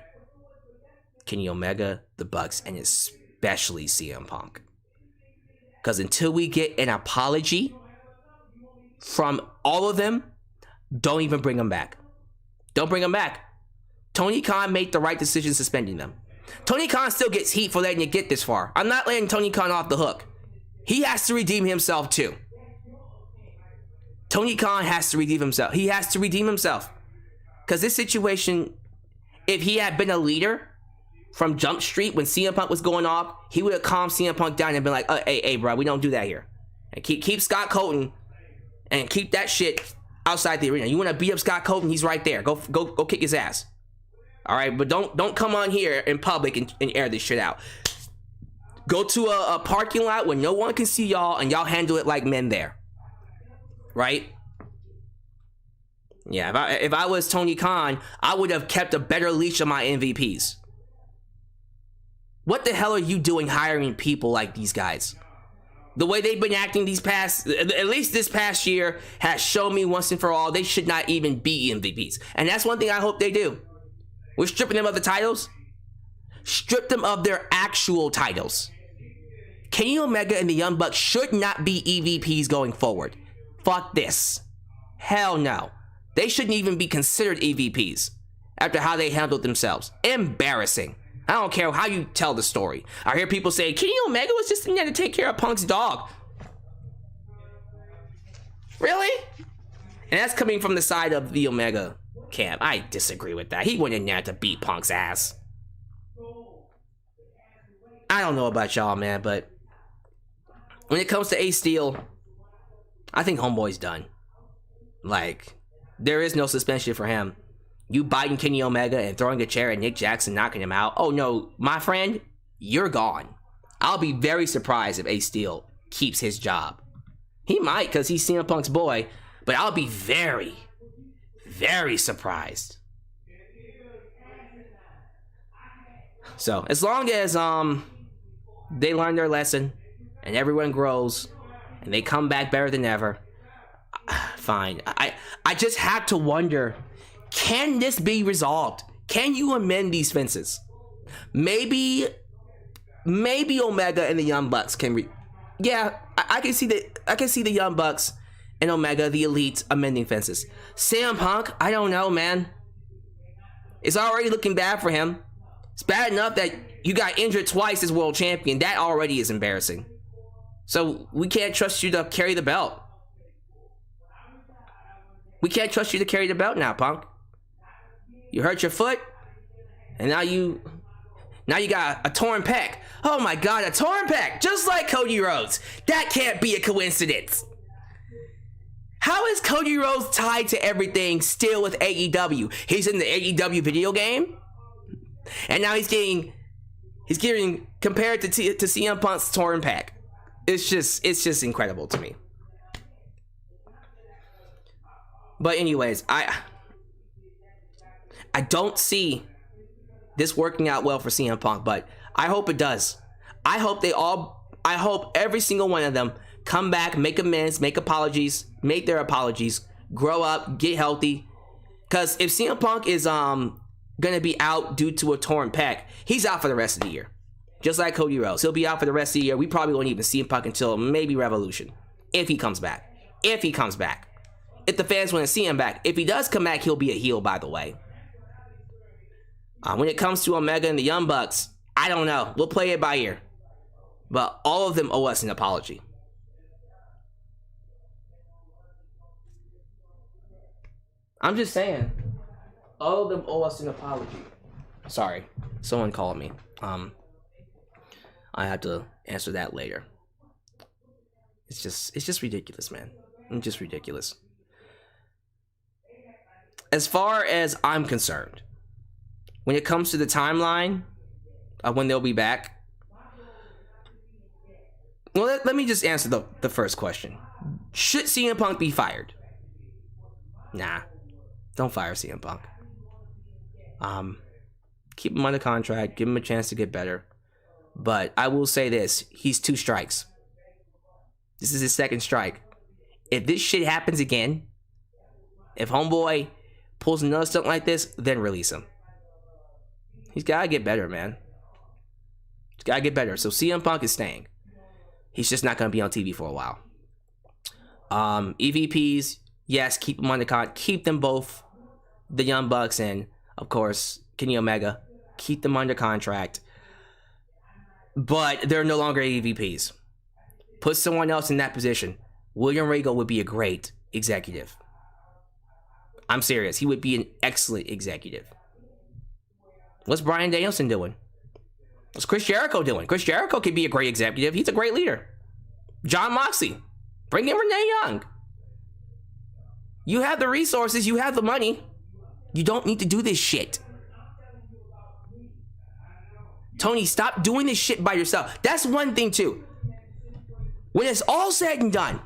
Kenny Omega, the Bucks, and especially CM Punk. Because until we get an apology from all of them, don't even bring them back. Don't bring them back. Tony Khan made the right decision suspending them. Tony Khan still gets heat for letting it get this far. I'm not letting Tony Khan off the hook. He has to redeem himself too. Tony Khan has to redeem himself. He has to redeem himself. Because this situation, if he had been a leader from Jump Street when CM Punk was going off, he would have calmed CM Punk down and been like, hey, bro, we don't do that here. And keep Scott Colton and keep that shit outside the arena. You want to beat up Scott Colton? He's right there. Go kick his ass. All right, but don't come on here in public and air this shit out. Go to a parking lot where no one can see y'all, and y'all handle it like men there. Right? Yeah, if I was Tony Khan, I would have kept a better leash on my MVPs. What the hell are you doing hiring people like these guys? The way they've been acting at least this past year, has shown me once and for all, they should not even be MVPs. And that's one thing I hope they do. We're stripping them of the titles. Strip them of their actual titles. Kenny Omega and the Young Bucks should not be EVPs going forward. Fuck this. Hell no. They shouldn't even be considered EVPs after how they handled themselves. Embarrassing. I don't care how you tell the story. I hear people say, Kenny Omega was just in there to take care of Punk's dog. Really? And that's coming from the side of the Omega camp. I disagree with that. He went in there to beat Punk's ass. I don't know about y'all, man, but when it comes to Ace Steel, I think Homeboy's done. Like, there is no suspension for him. You biting Kenny Omega and throwing a chair at Nick Jackson, knocking him out. Oh no, my friend, you're gone. I'll be very surprised if Ace Steel keeps his job. He might, because he's CM Punk's boy, but I'll be very, very surprised. So, as long as they learn their lesson and everyone grows and they come back better than ever, fine. I just have to wonder, can this be resolved? Can you amend these fences? Maybe Omega and the Young Bucks can I can see the Young Bucks and Omega, the Elite, amending fences. CM Punk, I don't know, man. It's already looking bad for him. It's bad enough that you got injured twice as world champion. That already is embarrassing. So we can't trust you to carry the belt. We can't trust you to carry the belt now, Punk. You hurt your foot, and now you got a torn pec. Oh my God, a torn pec, just like Cody Rhodes. That can't be a coincidence. How is Cody Rhodes tied to everything still with AEW? He's in the AEW video game, and now he's getting compared to CM Punk's torn pec. It's just incredible to me. But anyways, I don't see this working out well for CM Punk, but I hope it does. I hope every single one of them come back, make amends, make their apologies, grow up, get healthy. Because if CM Punk is gonna be out due to a torn pec, he's out for the rest of the year. Just like Cody Rhodes, he'll be out for the rest of the year. We probably won't even see CM Punk until maybe Revolution, if he comes back. If the fans want to see him back. If he does come back, he'll be a heel, by the way. When it comes to Omega and the Young Bucks, I don't know. We'll play it by ear. But all of them owe us an apology. I'm just saying. All of them owe us an apology. Sorry. Someone called me. I have to answer that later. It's just ridiculous, man. It's just ridiculous. As far as I'm concerned, when it comes to the timeline of when they'll be back, well, let me just answer the first question. Should CM Punk be fired? Nah, don't fire CM Punk. Keep him under contract, give him a chance to get better. But I will say this, he's 2 strikes. This is his 2nd strike. If this shit happens again, if homeboy pulls another stunt like this, then release him. He's got to get better, man. He's got to get better. So CM Punk is staying. He's just not going to be on TV for a while. EVPs, yes, keep them on the con. Keep them both, the Young Bucks and, of course, Kenny Omega. Keep them under contract. But they're no longer EVPs. Put someone else in that position. William Regal would be a great executive. I'm serious. He would be an excellent executive. What's Bryan Danielson doing? What's Chris Jericho doing? Chris Jericho could be a great executive. He's a great leader. Jon Moxley. Bring in Renee Young. You have the resources. You have the money. You don't need to do this shit. Tony, stop doing this shit by yourself. That's one thing too. When it's all said and done,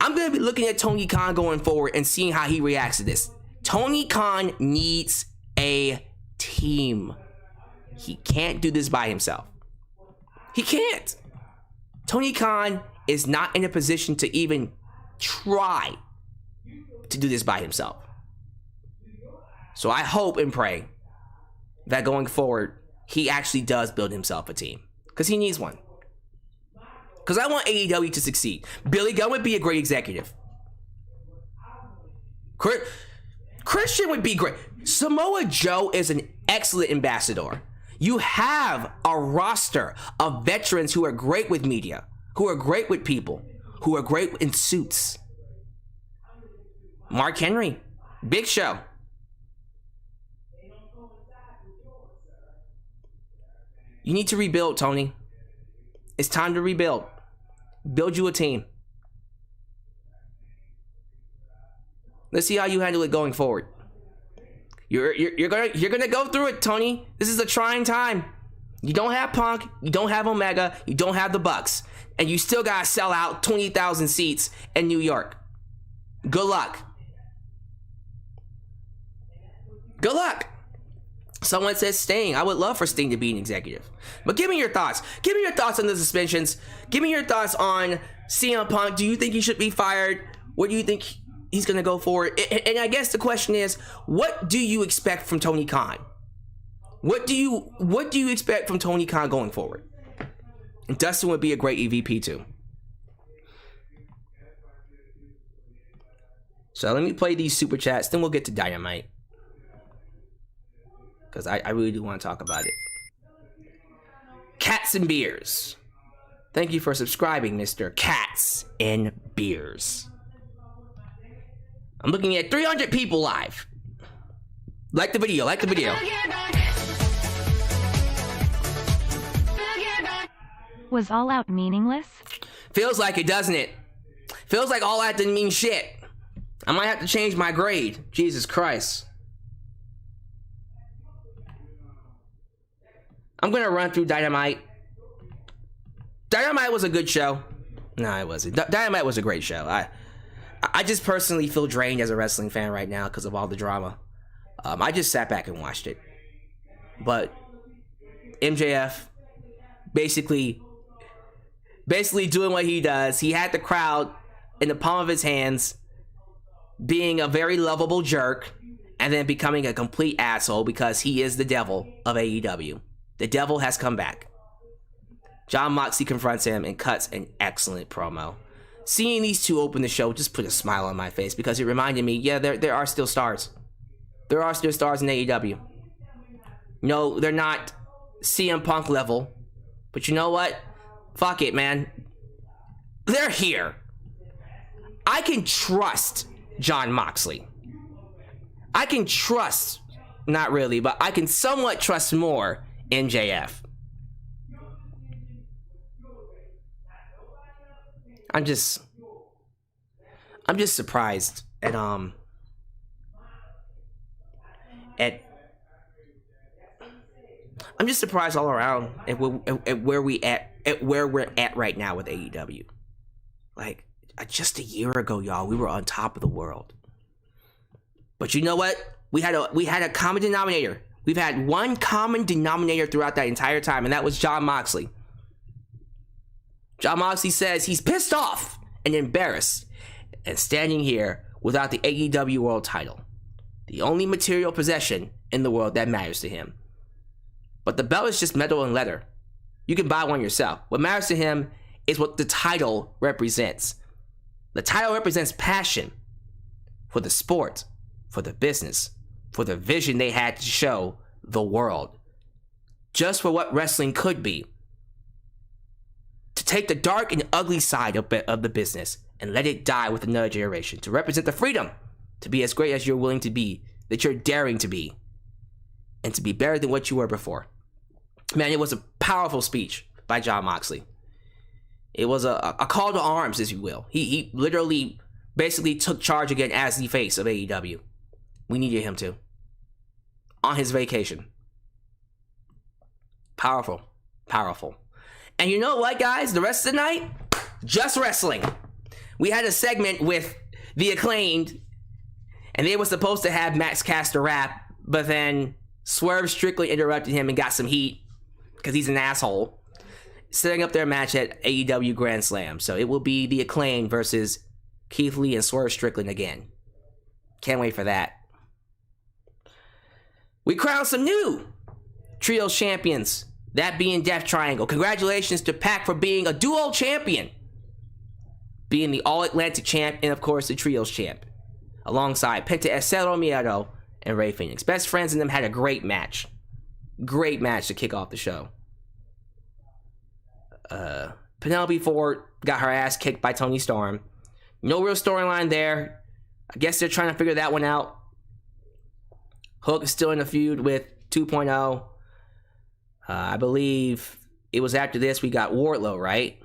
I'm going to be looking at Tony Khan going forward and seeing how he reacts to this. Tony Khan needs a team. He can't do this by himself. He can't. Tony Khan is not in a position to even try to do this by himself. So I hope and pray that going forward, he actually does build himself a team. Because he needs one. Because I want AEW to succeed. Billy Gunn would be a great executive. Christian would be great. Samoa Joe is an excellent ambassador. You have a roster of veterans who are great with media, who are great with people, who are great in suits. Mark Henry, Big Show. You need to rebuild, Tony. It's time to rebuild. Build you a team. Let's see how you handle it going forward. You're gonna go through it, Tony. This is a trying time. You don't have Punk, you don't have Omega, you don't have the Bucks, and you still gotta sell out 20,000 seats in New York. Good luck. Good luck. Someone says Sting. I would love for Sting to be an executive. But give me your thoughts. Give me your thoughts on the suspensions. Give me your thoughts on CM Punk. Do you think he should be fired? What do you think he's going to go for? And I guess the question is, what do you expect from Tony Khan? What do you expect from Tony Khan going forward? And Dustin would be a great EVP too. So let me play these super chats, then we'll get to Dynamite. Because I really do want to talk about it. Cats and Beers. Thank you for subscribing, Mr. Cats and Beers. I'm looking at 300 people live. Like the video, like the video. Was All Out meaningless? Feels like it, doesn't it? Feels like All Out didn't mean shit. I might have to change my grade. Jesus Christ. I'm going to run through Dynamite. Dynamite was a good show. No, it wasn't. Dynamite was a great show. I just personally feel drained as a wrestling fan right now because of all the drama. I just sat back and watched it. But MJF basically doing what he does. He had the crowd in the palm of his hands, being a very lovable jerk, and then becoming a complete asshole because he is the devil of AEW. The devil has come back. Jon Moxley confronts him and cuts an excellent promo. Seeing these two open the show just put a smile on my face because it reminded me, yeah, there are still stars. There are still stars in AEW. No, they're not CM Punk level. But you know what? Fuck it, man. They're here. I can trust Jon Moxley. I can trust, not really, but I can somewhat trust more MJF. I'm just surprised at I'm just surprised all around at where we're at right now with AEW. Like, just a year ago, y'all, we were on top of the world. But you know what? We had a common denominator. We've had one common denominator throughout that entire time, and that was Jon Moxley. Jon Moxley says he's pissed off and embarrassed and standing here without the AEW World title, the only material possession in the world that matters to him. But the belt is just metal and leather. You can buy one yourself. What matters to him is what the title represents. The title represents passion for the sport, for the business, for the vision they had to show the world. Just for what wrestling could be. To take the dark and ugly side of the business and let it die with another generation. To represent the freedom to be as great as you're willing to be, that you're daring to be, and to be better than what you were before. Man, it was a powerful speech by Jon Moxley. It was a call to arms, if you will. He literally basically took charge again as the face of AEW. We needed him to. On his vacation. Powerful. Powerful. And you know what, guys? The rest of the night, just wrestling. We had a segment with the Acclaimed, and they were supposed to have Max Caster rap, but then Swerve Strickland interrupted him and got some heat, because he's an asshole, setting up their match at AEW Grand Slam. So it will be the Acclaimed versus Keith Lee and Swerve Strickland again. Can't wait for that. We crowned some new Trios champions, that being Death Triangle. Congratulations to Pac for being a duo champion, being the All-Atlantic champ and, of course, the Trios champ, alongside Penta El Zero Miedo and Rey Fenix. Best friends in them had a great match. Great match to kick off the show. Penelope Ford got her ass kicked by Toni Storm. No real storyline there. I guess they're trying to figure that one out. Hook is still in the feud with 2.0. I believe it was after this we got Wardlow, right?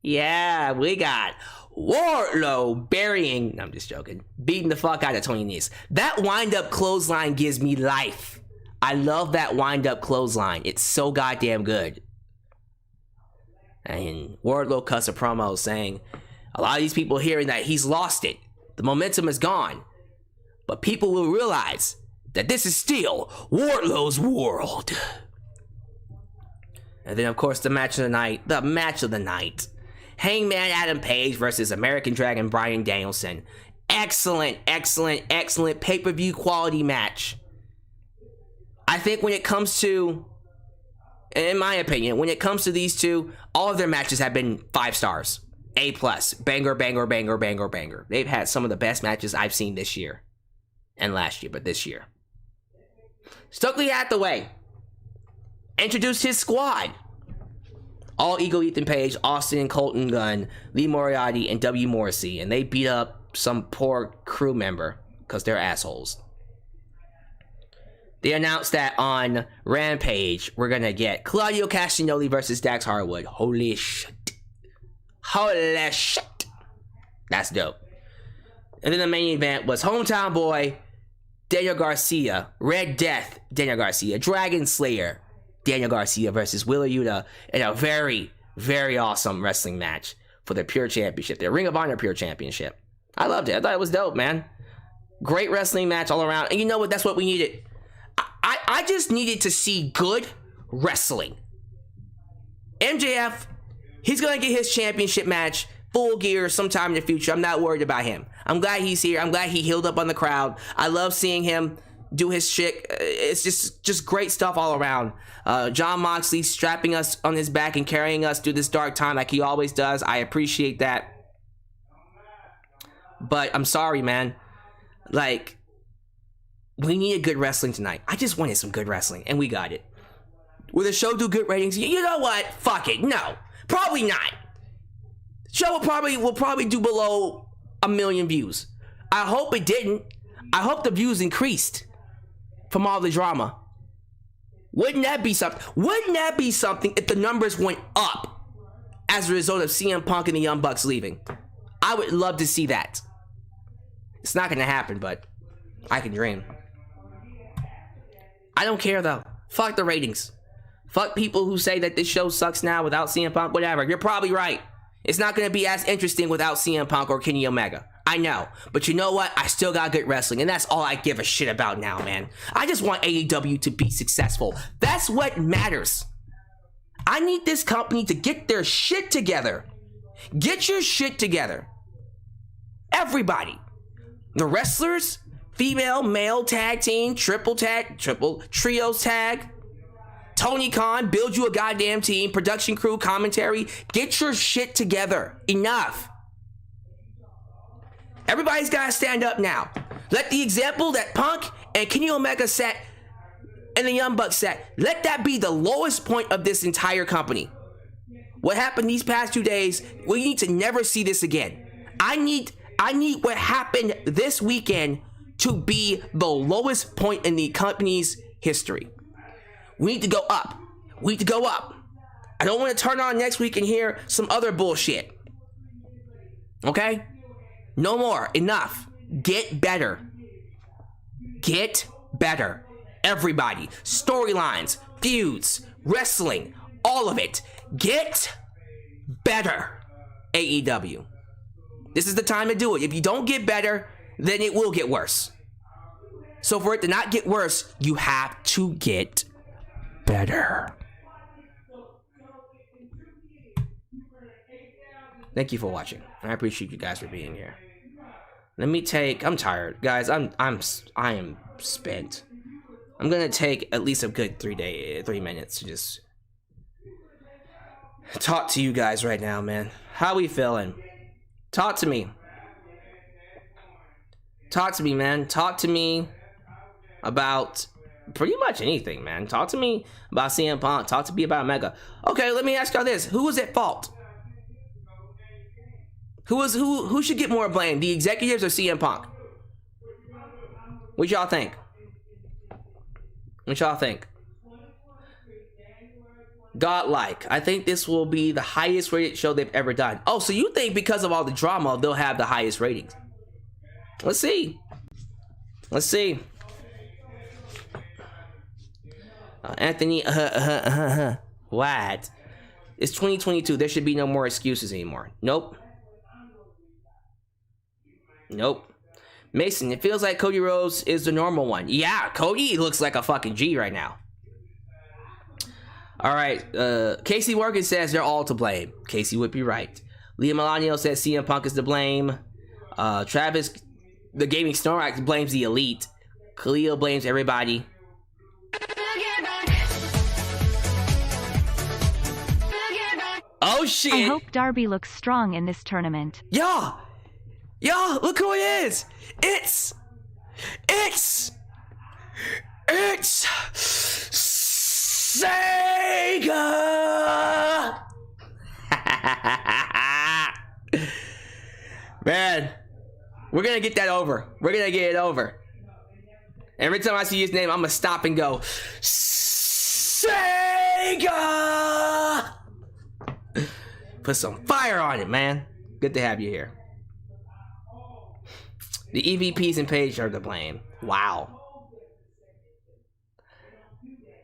Yeah, we got Wardlow burying... No, I'm just joking. Beating the fuck out of Tony Nese. That wind-up clothesline gives me life. I love that wind-up clothesline. It's so goddamn good. And Wardlow cuts a promo saying, a lot of these people hearing that he's lost it. The momentum is gone. But people will realize that this is still Wardlow's world. And then, of course, the match of the night. The match of the night. Hangman Adam Page versus American Dragon Bryan Danielson. Excellent, excellent, excellent pay-per-view quality match. I think when it comes to, in my opinion, when it comes to these two, all of their matches have been 5 stars. A+. Banger, banger, banger, banger, banger. They've had some of the best matches I've seen this year. And last year, but this year. Stokely Hathaway introduced his squad. All Ego Ethan Page, Austin, Colton Gunn, Lee Moriarty, and W. Morrissey. And they beat up some poor crew member because they're assholes. They announced that on Rampage, we're going to get Claudio Castagnoli versus Dax Harwood. Holy shit. Holy shit. That's dope. And then the main event was Hometown Boy, Daniel Garcia, Red Death, Daniel Garcia, Dragon Slayer, Daniel Garcia versus Wheeler Yuta in a very, very awesome wrestling match for the Pure Championship, the Ring of Honor Pure Championship. I loved it. I thought it was dope, man. Great wrestling match all around. And you know what? That's what we needed. I just needed to see good wrestling. MJF, he's going to get his championship match Full Gear sometime in the future. I'm not worried about him. I'm glad he's here. I'm glad he healed up on the crowd. I love seeing him do his shit. It's just great stuff all around. Jon Moxley strapping us on his back and carrying us through this dark time like he always does. I appreciate that. But I'm sorry, man. Like, we needed good wrestling tonight. I just wanted some good wrestling, and we got it. Will the show do good ratings? You know what? Fuck it. No. Probably not. The show will probably do below 1 million views. I hope it didn't. I hope the views increased from all the drama. Wouldn't that be something? Wouldn't that be something if the numbers went up as a result of CM Punk and the Young Bucks leaving? I would love to see that. It's not going to happen, but I can dream. I don't care, though. Fuck the ratings. Fuck people who say that this show sucks now without CM Punk, whatever. You're probably right. It's not going to be as interesting without CM Punk or Kenny Omega. I know. But you know what? I still got good wrestling, and that's all I give a shit about now, man. I just want AEW to be successful. That's what matters. I need this company to get their shit together. Get your shit together. Everybody. The wrestlers, female, male tag team, trios tag. Tony Khan, build you a goddamn team, production crew, commentary. Get your shit together. Enough. Everybody's got to stand up now. Let the example that Punk and Kenny Omega set and the Young Bucks set, let that be the lowest point of this entire company. What happened these past 2 days, we need to never see this again. I need what happened this weekend to be the lowest point in the company's history. We need to go up. We need to go up. I don't want to turn on next week and hear some other bullshit. Okay? No more. Enough. Get better. Get better. Everybody. Storylines, feuds, wrestling, all of it. Get better. AEW. This is the time to do it. If you don't get better, then it will get worse. So for it to not get worse, you have to get better. Thank you for watching. I appreciate you guys for being here. I'm tired, guys. I am spent. I'm gonna take at least a good 3 minutes to just talk to you guys right now, man. How we feeling? Talk to me. Talk to me, man. Talk to me about pretty much anything, man. Talk to me about CM Punk. Talk to me about Mega. Okay, let me ask y'all this: who was at fault? Who should get more blame? The executives or CM Punk? What y'all think? What y'all think? Godlike. I think this will be the highest rated show they've ever done. Oh, so you think because of all the drama, they'll have the highest ratings? Let's see. Let's see. Anthony, what? It's 2022. There should be no more excuses anymore. Nope. Nope. Mason, it feels like Cody Rhodes is the normal one. Yeah, Cody looks like a fucking G right now. All right. Casey Morgan says they're all to blame. Casey would be right. Leah Melanio says CM Punk is to blame. Travis, the Gaming Snorax, blames the Elite. Khalil blames everybody. Oh shit! I hope Darby looks strong in this tournament. Yeah, look who it is! It's Sega! Man, we're gonna get that over. We're gonna get it over. Every time I see his name, I'm gonna stop and go, Sega! Put some fire on it, man. Good to have you here. The EVPs and Paige are to blame. Wow.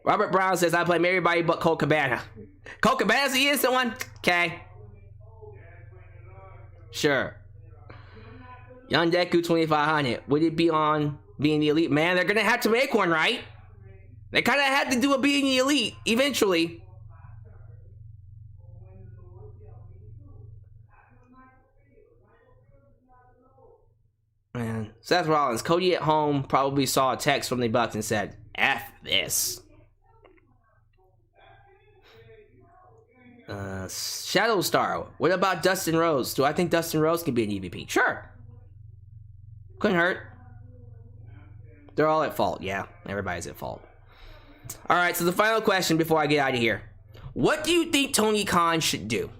Robert Brown says, I blame everybody but Colt Cabana. Colt Cabana's the innocent one? Okay. Sure. Young Deku 2500. Would it be on being the Elite? Man, they're going to have to make one, right? They kind of had to do a being the Elite eventually. Man, Seth Rollins, Cody at home probably saw a text from the Bucks and said, F this. Shadow Star, what about Dustin Rhodes? Do I think Dustin Rhodes can be an EVP? Sure. Couldn't hurt. They're all at fault. Yeah, everybody's at fault. Alright, so the final question before I get out of here. What do you think Tony Khan should do?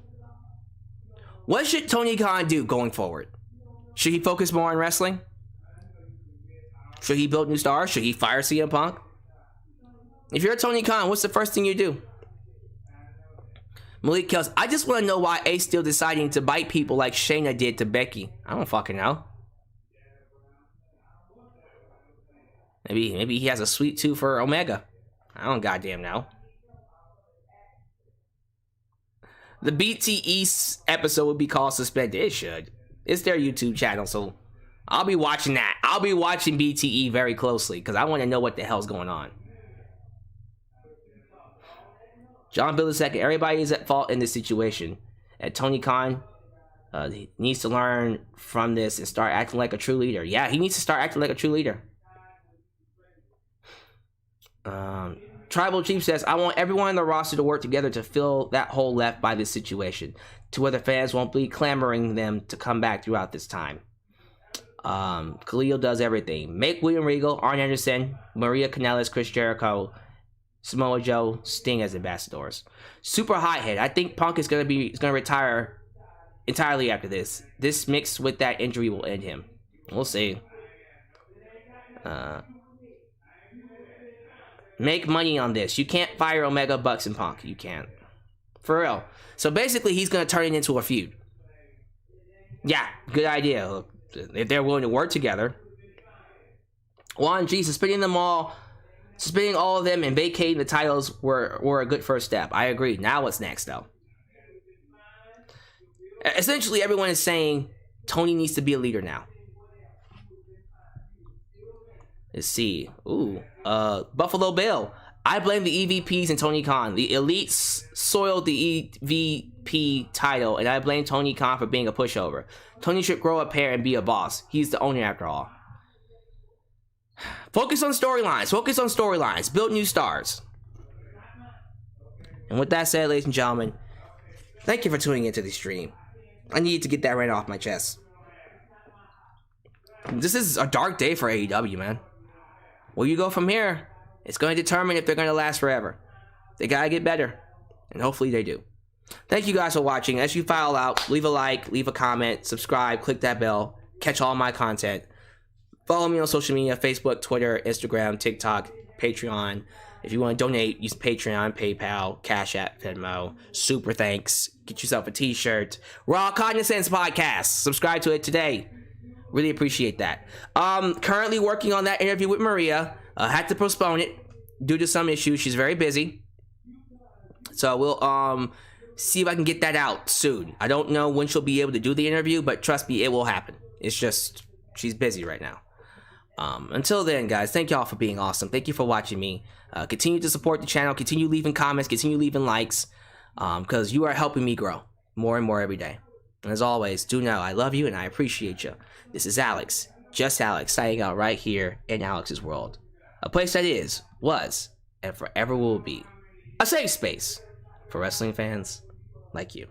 What should Tony Khan do going forward? Should he focus more on wrestling? Should he build new stars? Should he fire CM Punk? If you're Tony Khan, what's the first thing you do? Malik Kells, I just want to know why Ace still deciding to bite people like Shayna did to Becky. I don't fucking know. Maybe he has a sweet tooth for Omega. I don't goddamn know. The BTE episode would be called Suspended. It should. It's their YouTube channel, so I'll be watching that. I'll be watching BTE very closely because I want to know what the hell's going on. John Bill II, everybody is at fault in this situation. And Tony Khan he needs to learn from this and start acting like a true leader. Yeah, he needs to start acting like a true leader. Tribal Chief says, I want everyone in the roster to work together to fill that hole left by this situation, to where the fans won't be clamoring them to come back throughout this time. Khalil does everything. Make William Regal, Arn Anderson, Maria Kanellis, Chris Jericho, Samoa Joe, Sting as ambassadors. Super hothead. I think Punk is gonna retire entirely after this. This mixed with that injury will end him. We'll see. Make money on this. You can't fire Omega, Bucks, and Punk. You can't. For real. So basically, he's gonna turn it into a feud. Yeah, good idea. Look, if they're willing to work together. Suspending all of them and vacating the titles were a good first step. I agree. Now what's next, though? Essentially, everyone is saying Tony needs to be a leader now. Let's see. Buffalo Bill. I blame the EVPs and Tony Khan. The elites soiled the EVP title, and I blame Tony Khan for being a pushover. Tony should grow a pair and be a boss. He's the owner after all. Focus on storylines. Build new stars. And with that said, ladies and gentlemen, thank you for tuning into the stream. I need to get that right off my chest. This is a dark day for AEW, man. Where you go from here, it's going to determine if they're going to last forever. They gotta get better, and hopefully they do. Thank you guys for watching. As you file out, leave a like, leave a comment, subscribe, click that bell, catch all my content. Follow me on social media, Facebook, Twitter, Instagram, TikTok, Patreon. If you want to donate, use Patreon, PayPal, Cash App, Venmo. Super thanks. Get yourself a t-shirt. Raw Cognizance Podcast. Subscribe to it today. Really appreciate that. Currently working on that interview with Maria. Had to postpone it due to some issues. She's very busy. So we'll see if I can get that out soon. I don't know when she'll be able to do the interview, but trust me, it will happen. It's just, she's busy right now. Until then, guys, thank y'all for being awesome. Thank you for watching me. Continue to support the channel. Continue leaving comments. Continue leaving likes. Because you are helping me grow more and more every day. And as always, do know I love you and I appreciate you. This is Alyx, just Alyx, signing out right here in Alyx's world. A place that is, was, and forever will be a safe space for wrestling fans like you.